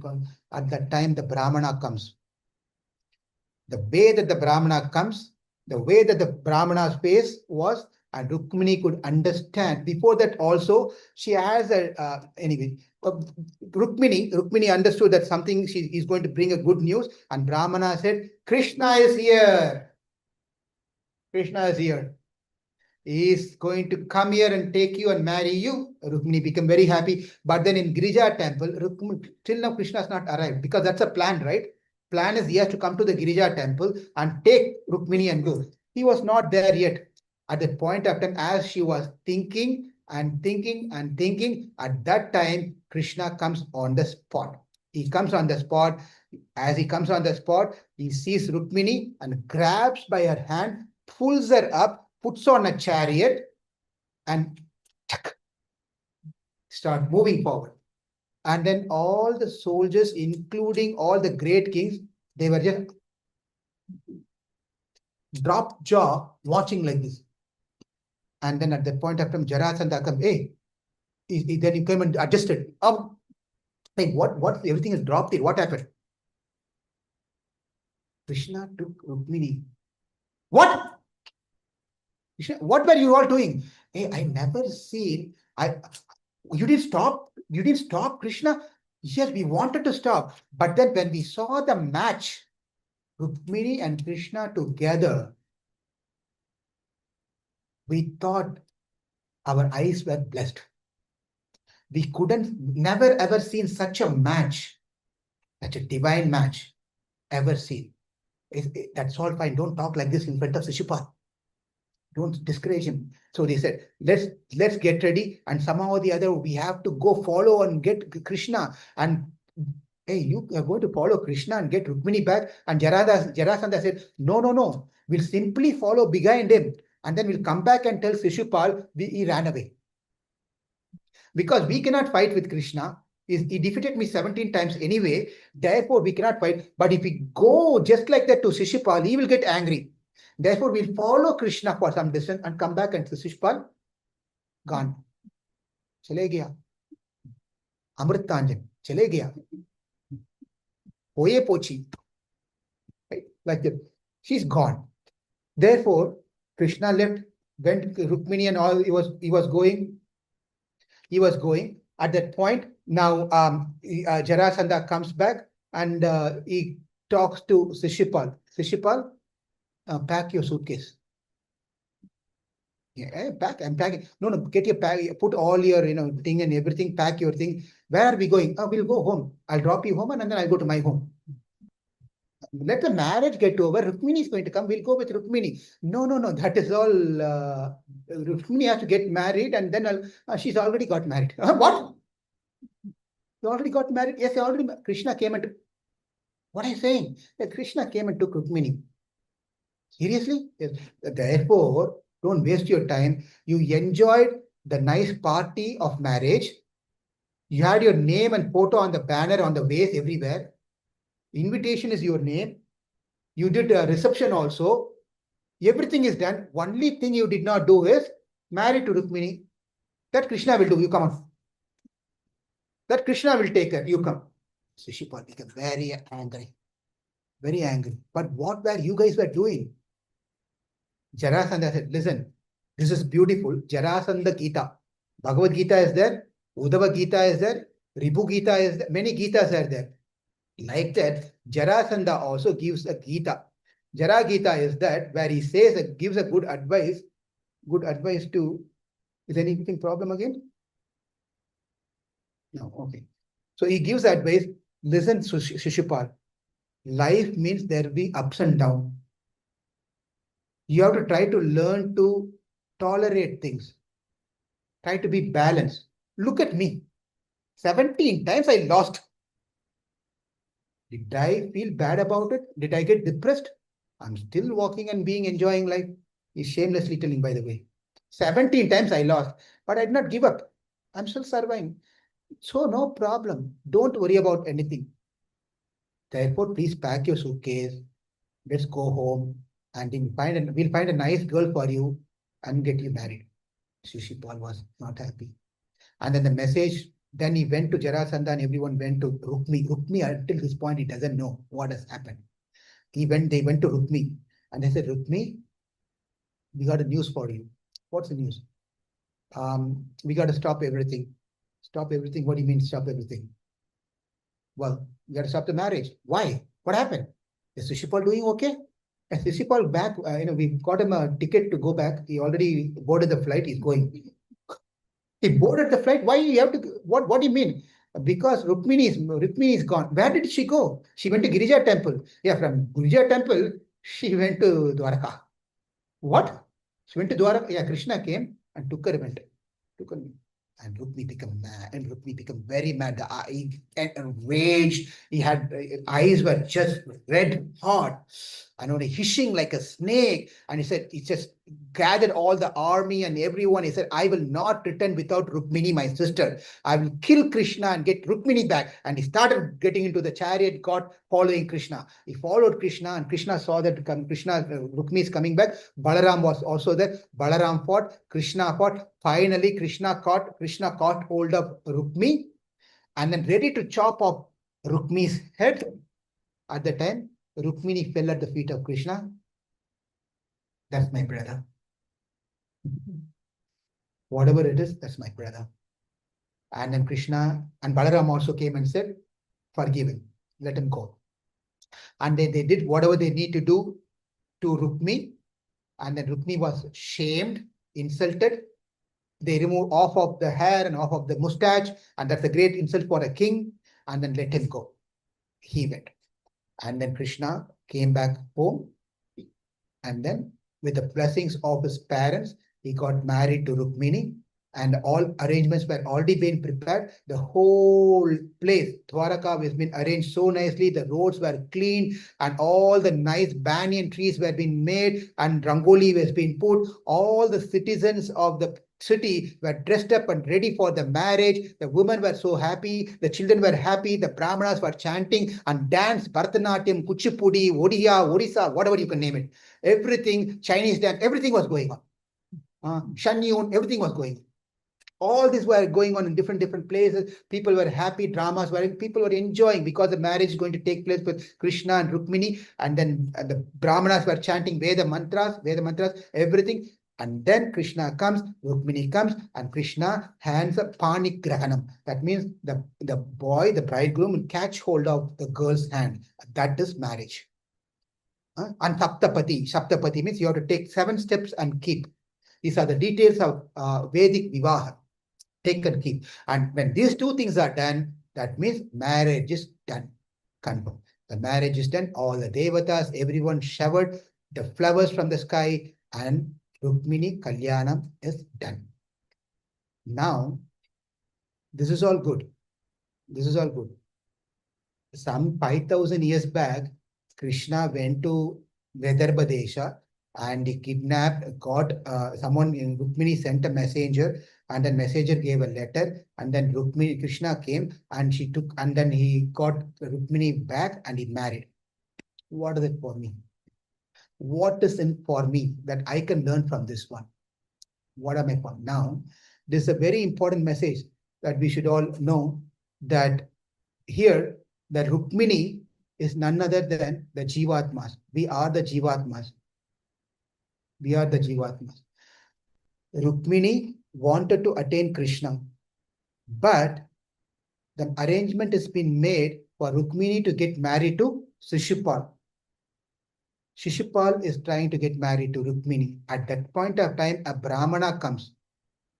At that time, the Brahmana comes. The way that the Brahmana comes, the way that the Brahmana's face was, and Rukmini could understand. Before that, also, she has a anyway. Rukmini understood that something she is going to bring a good news, and Brahmana said, "Krishna is here. Krishna is here. He is going to come here and take you and marry you." Rukmini became very happy. But then in Girija temple, Rukmini, till now Krishna has not arrived because that's a plan, right? Plan is he has to come to the Girija temple and take Rukmini and go. He was not there yet. At that point of time, as she was thinking and thinking and thinking, at that time, Krishna comes on the spot. He comes on the spot. As he comes on the spot, he sees Rukmini and grabs by her hand, pulls her up, puts on a chariot, and start moving forward. And then all the soldiers, including all the great kings, they were just drop jaw watching like this. And then at that point of time, Jarasandha come, hey, then he came and adjusted. Hey, what, everything is dropped here. What happened? Krishna took Rukmini. What? Krishna, what were you all doing? Hey, I never seen, you didn't stop, Krishna? Yes, we wanted to stop. But then when we saw the match, Rukmini and Krishna together, we thought our eyes were blessed. We never ever seen such a match, such a divine match, ever seen. That's all fine. Don't talk like this in front of Shishupal. Don't discourage him. So they said, let's get ready, and somehow or the other we have to go follow and get Krishna. And hey, you are going to follow Krishna and get Rukmini back. And Jarasandha said, no, we'll simply follow behind him, and then we'll come back and tell Shishupal he ran away. Because we cannot fight with Krishna. He defeated me 17 times anyway. Therefore, we cannot fight. But if we go just like that to Shishupal, he will get angry. Therefore, we'll follow Krishna for some distance and come back and Shishupal gone. Chale gaya. Amritanjan. Chale gaya. Oye pochi. Right? Like that. She's gone. Therefore, Krishna left, went Rukmini and all, he was going. At that point, now Jarasandha comes back and he talks to Shishupal. Shishupal, pack your suitcase. Yeah, pack. I'm packing. No, get your pack. Put all your thing and everything. Pack your thing. Where are we going? Oh, we'll go home. I'll drop you home and then I'll go to my home. Let the marriage get over. Rukmini is going to come. We'll go with Rukmini. No. That is all. Rukmini has to get married and then she's already got married. What? You already got married? Yes, already. Krishna came and. What are you saying? That Krishna came and took Rukmini. Seriously? Yes. Therefore, don't waste your time. You enjoyed the nice party of marriage. You had your name and photo on the banner, on the vase, everywhere. Invitation is your name. You did a reception also. Everything is done. Only thing you did not do is marry to Rukmini. That Krishna will do. You come on. That Krishna will take her. You come. Shishupal became very angry. Very angry. But what were you guys were doing? Jarasandha said, listen, this is beautiful. Jarasandha Gita. Bhagavad Gita is there. Uddhava Gita is there. Ripu Gita is there. Many Gitas are there. Like that, Jarasandha also gives a Gita. Jara Gita is that where he says, gives a good advice to, is anything problem again? No, okay. So he gives advice, listen, Shishupal, life means there will be ups and downs. You have to try to learn to tolerate things. Try to be balanced. Look at me. 17 times I lost. Did I feel bad about it? Did I get depressed? I'm still walking and enjoying life. He's shamelessly telling, by the way. 17 times I lost, but I did not give up. I'm still surviving. So no problem. Don't worry about anything. Therefore, please pack your suitcase. Let's go home and we'll find a nice girl for you and get you married. Shishupal was not happy. And then the message, then he went to Jarasandha and everyone went to Rukmi. Rukmi, until this point, he doesn't know what has happened. They went to Rukmi and they said, Rukmi, we got a news for you. What's the news? We got to stop everything. Stop everything. What do you mean stop everything? Well, we got to stop the marriage. Why? What happened? Is Shishupal doing okay? Is Shishupal back? We got him a ticket to go back. He already boarded the flight. He's going. He boarded the flight. Why you have to? What do you mean? Because Rukmini is gone. Where did she go? She went to Girija temple. Yeah, from Girija temple, she went to Dwaraka. What? She went to Dwaraka. Yeah, Krishna came and took her and took her. And Rukmi became mad, and Rukmi became very mad. He enraged. He had eyes were just red hot, and only hissing like a snake. And he said, he just gathered all the army and everyone. He said, I will not return without Rukmini, my sister. I will kill Krishna and get Rukmini back. And he started getting into the chariot, got following Krishna. He followed Krishna, and Krishna saw that Rukmini is coming back. Balaram was also there. Balaram fought, Krishna fought. Finally, Krishna caught hold of Rukmi and then ready to chop off Rukmi's head. At the time, Rukmini fell at the feet of Krishna. That's my brother. Whatever it is, that's my brother. And then Krishna and Balaram also came and said, forgive him, let him go. And they did whatever they need to do to Rukmi. And then Rukmi was shamed, insulted. They removed off of the hair and off of the mustache. And that's a great insult for a king. And then let him go. He went. And then Krishna came back home. And then with the blessings of his parents, he got married to Rukmini. And all arrangements were already been prepared. The whole place, Dwaraka, has been arranged so nicely. The roads were clean and all the nice banyan trees were being made and Rangoli was being put. All the citizens of the city were dressed up and ready for the marriage. The women were so happy. The children were happy. The Brahmanas were chanting and dance, Bharatanatyam, Kuchipudi, Odia, Odisha, whatever you can name it. Everything, Chinese dance, everything was going on. Shanyun, everything was going on. All these were going on in different places. People were happy, people were enjoying because the marriage is going to take place with Krishna and Rukmini. And then the Brahmanas were chanting Veda mantras, everything. And then Krishna comes, Rukmini comes, and Krishna hands a Panik Grahanam. That means the boy, the bridegroom, will catch hold of the girl's hand. That is marriage. And Saptapati means you have to take 7 steps and keep. These are the details of Vedic Vivaha. Take and keep. And when these 2 things are done, that means marriage is done. Confirm. The marriage is done. All the devatas, everyone showered the flowers from the sky, and Rukmini Kalyanam is done. Now, this is all good. This is all good. Some 5,000 years back, Krishna went to Vedarbha Desha and he kidnapped, someone in Rukmini sent a messenger, and the messenger gave a letter, and then Krishna came and then he got Rukmini back and he married. What is it for me? What is in for me that I can learn from this one? What am I for? Now, this is a very important message that we should all know, that here the Rukmini is none other than the Jivatmas. We are the Jivatmas. We are the Jivatmas. Rukmini wanted to attain Krishna, but the arrangement has been made for Rukmini to get married to Shishupal. Shishupal is trying to get married to Rukmini. At that point of time, a Brahmana comes.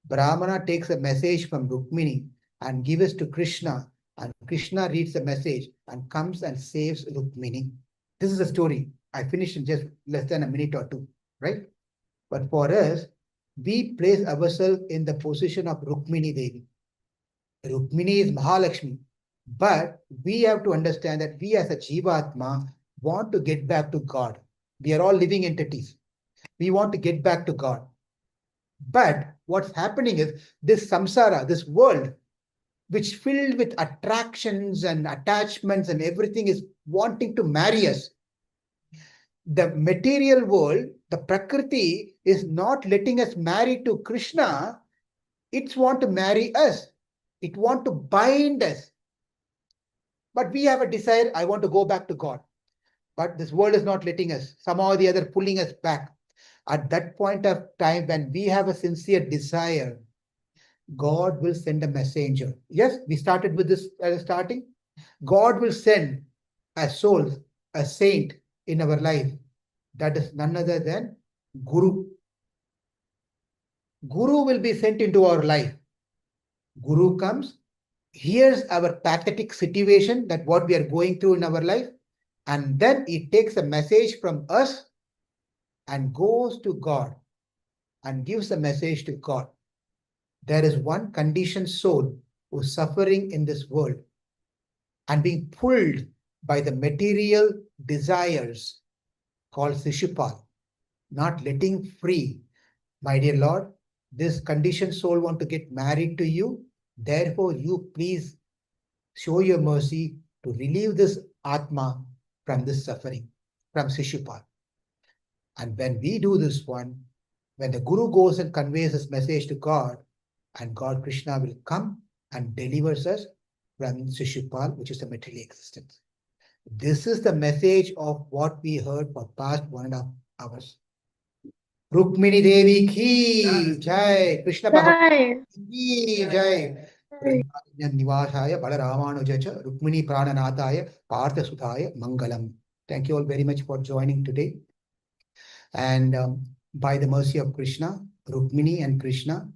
Brahmana takes a message from Rukmini and gives it to Krishna, and Krishna reads the message and comes and saves Rukmini. This is a story. I finished in just less than a minute or 2, right? But for us, we place ourselves in the position of Rukmini Devi. Rukmini is Mahalakshmi. But we have to understand that we as a Jivatma want to get back to God. We are all living entities. We want to get back to God. But what's happening is this samsara, this world, which filled with attractions and attachments and everything, is wanting to marry us. The material world The Prakriti is not letting us marry to Krishna. It wants to marry us. It wants to bind us. But we have a desire, I want to go back to God. But this world is not letting us, somehow or the other pulling us back. At that point of time, when we have a sincere desire, God will send a messenger. Yes, we started with this at the starting. God will send a soul, a saint in our life. That is none other than Guru. Guru will be sent into our life. Guru comes, hears our pathetic situation, that what we are going through in our life, and then he takes a message from us and goes to God and gives a message to God. There is one conditioned soul who is suffering in this world and being pulled by the material desires called Sishupal, not letting free. My dear Lord, this conditioned soul want to get married to you. Therefore, you please show your mercy to relieve this Atma from this suffering, from Sishupal. And when we do this one, when the Guru goes and conveys his message to God, and God Krishna will come and delivers us from Sishupal, which is the material existence. This is the message of what we heard for past 1.5 hours. Rukmini Devi ki jai, Krishna Bhagavan ki jai. Nivashaya Balaramanujacha Rukmini Prananataya Partha Sudhaya Mangalam. Thank you all very much for joining today. And by the mercy of Krishna, Rukmini and Krishna,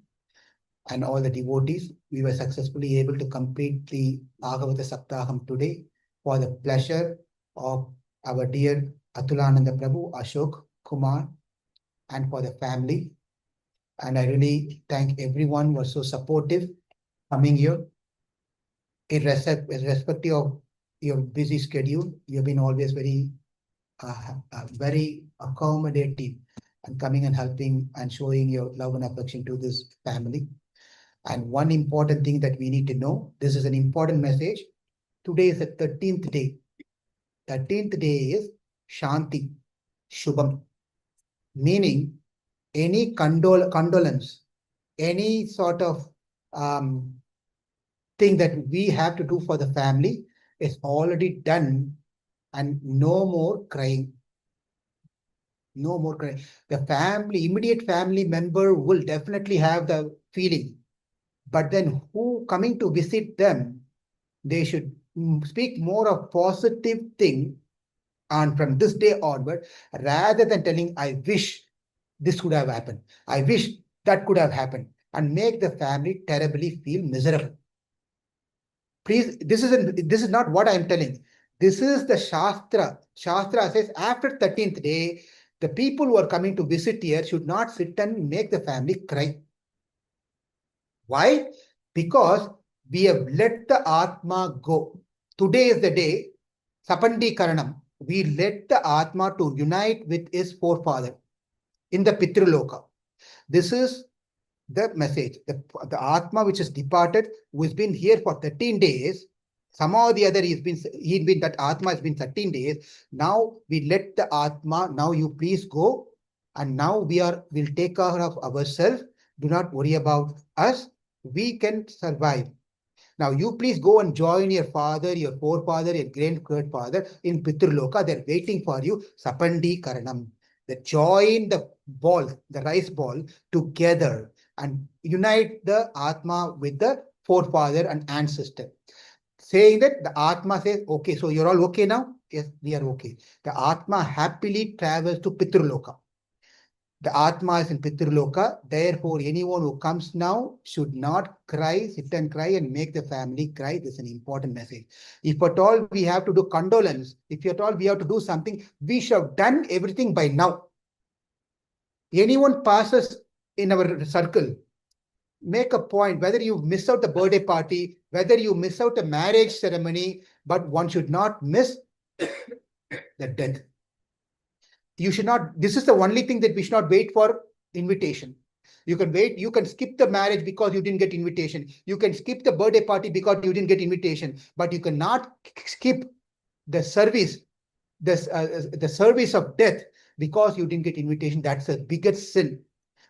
and all the devotees, we were successfully able to complete the Bhagavata Saptaham today for the pleasure of our dear Atulananda Prabhu, Ashok, Kumar, and for the family. And I really thank everyone who was so supportive coming here. Irrespective of your busy schedule, you've been always very accommodative and coming and helping and showing your love and affection to this family. And one important thing that we need to know, this is an important message. Today is the 13th day. 13th day is Shanti, Shubham, meaning any condolence, any sort of thing that we have to do for the family is already done, and no more crying. No more crying. The family, immediate family member will definitely have the feeling. But then who coming to visit them, they should speak more of positive thing and from this day onward, rather than telling, I wish this could have happened. I wish that could have happened, and make the family terribly feel miserable. Please, this is not what I am telling. This is the Shastra. Shastra says after 13th day, the people who are coming to visit here should not sit and make the family cry. Why? Because we have let the Atma go. Today is the day, Sapandi Karanam. We let the Atma to unite with his forefather in the Pitraloka. This is the message. The Atma which has departed, who has been here for 13 days, somehow or the other that Atma has been 13 days. Now we let the Atma, now you please go, and now we'll take care of ourselves. Do not worry about us. We can survive. Now you please go and join your father, your forefather, your grandfather in Pitraloka. They're waiting for you. Sapandi Karanam. They join the ball, the rice ball together and unite the Atma with the forefather and ancestor. Saying that the Atma says, okay, so you're all okay now? Yes, we are okay. The Atma happily travels to Pitraloka. The Atma is in Pitraloka. Therefore, anyone who comes now should not cry, sit and cry and make the family cry. This is an important message. If at all we have to do condolence, if at all we have to do something, we should have done everything by now. Anyone passes in our circle, make a point, whether you miss out the birthday party, whether you miss out a marriage ceremony, but one should not miss the death. You should not, this is the only thing that we should not wait for invitation. You can wait, you can skip the marriage because you didn't get invitation. You can skip the birthday party because you didn't get invitation, but you cannot skip the service, the service of death, because you didn't get invitation. That's a biggest sin.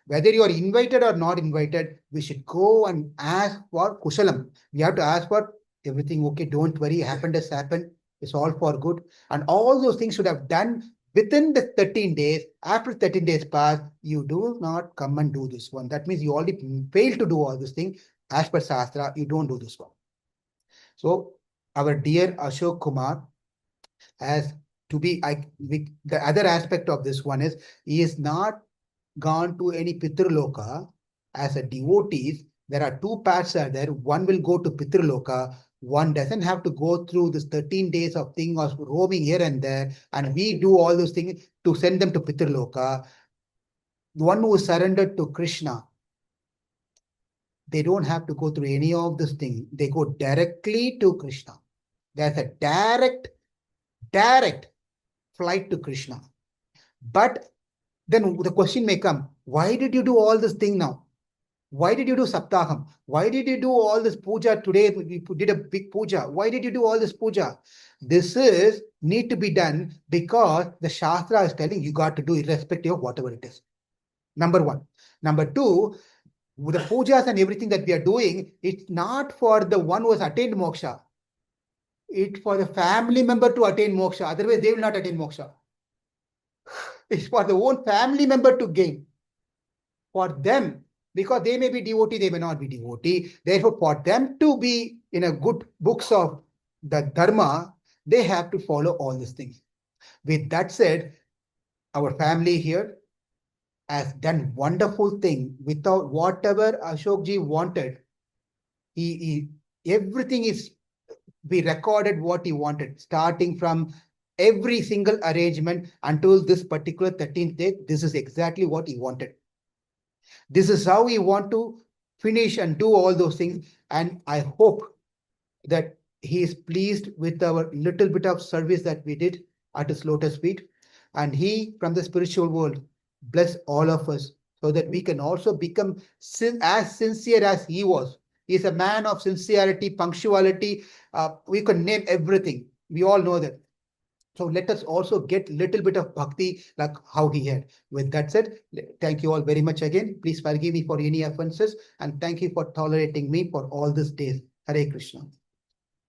Whether you are invited or not invited, we should go and ask for kushalam. We have to ask for everything okay, don't worry, happened has happened, it's all for good. And all those things should have done within the 13 days. After 13 days pass, you do not come and do this one. That means you already failed to do all this thing. As per Shastra, you don't do this one. So our dear Ashok Kumar has to be, the other aspect of this one is he is not gone to any Pitraloka as a devotee. There are two paths are there. One will go to Pitraloka. One doesn't have to go through this 13 days of thing of roaming here and there. And we do all those things to send them to Pitraloka. The one who is surrendered to Krishna, they don't have to go through any of this thing. They go directly to Krishna. There's a direct flight to Krishna. But then the question may come, why did you do all this thing now? Why did you do Saptaham? Why did you do all this puja today? We did a big puja. Why did you do all this puja? This is need to be done because the Shastra is telling you got to do irrespective of whatever it is. Number one. Number two, the pujas and everything that we are doing, it's not for the one who has attained moksha. It's for the family member to attain moksha. Otherwise, they will not attain moksha. It's for the own family member to gain. For them, because they may be devotee, they may not be devotee. Therefore, for them to be in a good books of the dharma, they have to follow all these things. With that said, our family here has done wonderful thing without whatever Ashokji wanted. He everything is we recorded what he wanted, starting from every single arrangement until this particular 13th day. This is exactly what he wanted. This is how we want to finish and do all those things. And I hope that he is pleased with our little bit of service that we did at his lotus feet. And he, from the spiritual world, bless all of us so that we can also become as sincere as he was. He is a man of sincerity, punctuality. We can name everything. We all know that. So let us also get little bit of bhakti like how he had. With that said, thank you all very much again. Please forgive me for any offenses and thank you for tolerating me for all these days. Hare Krishna.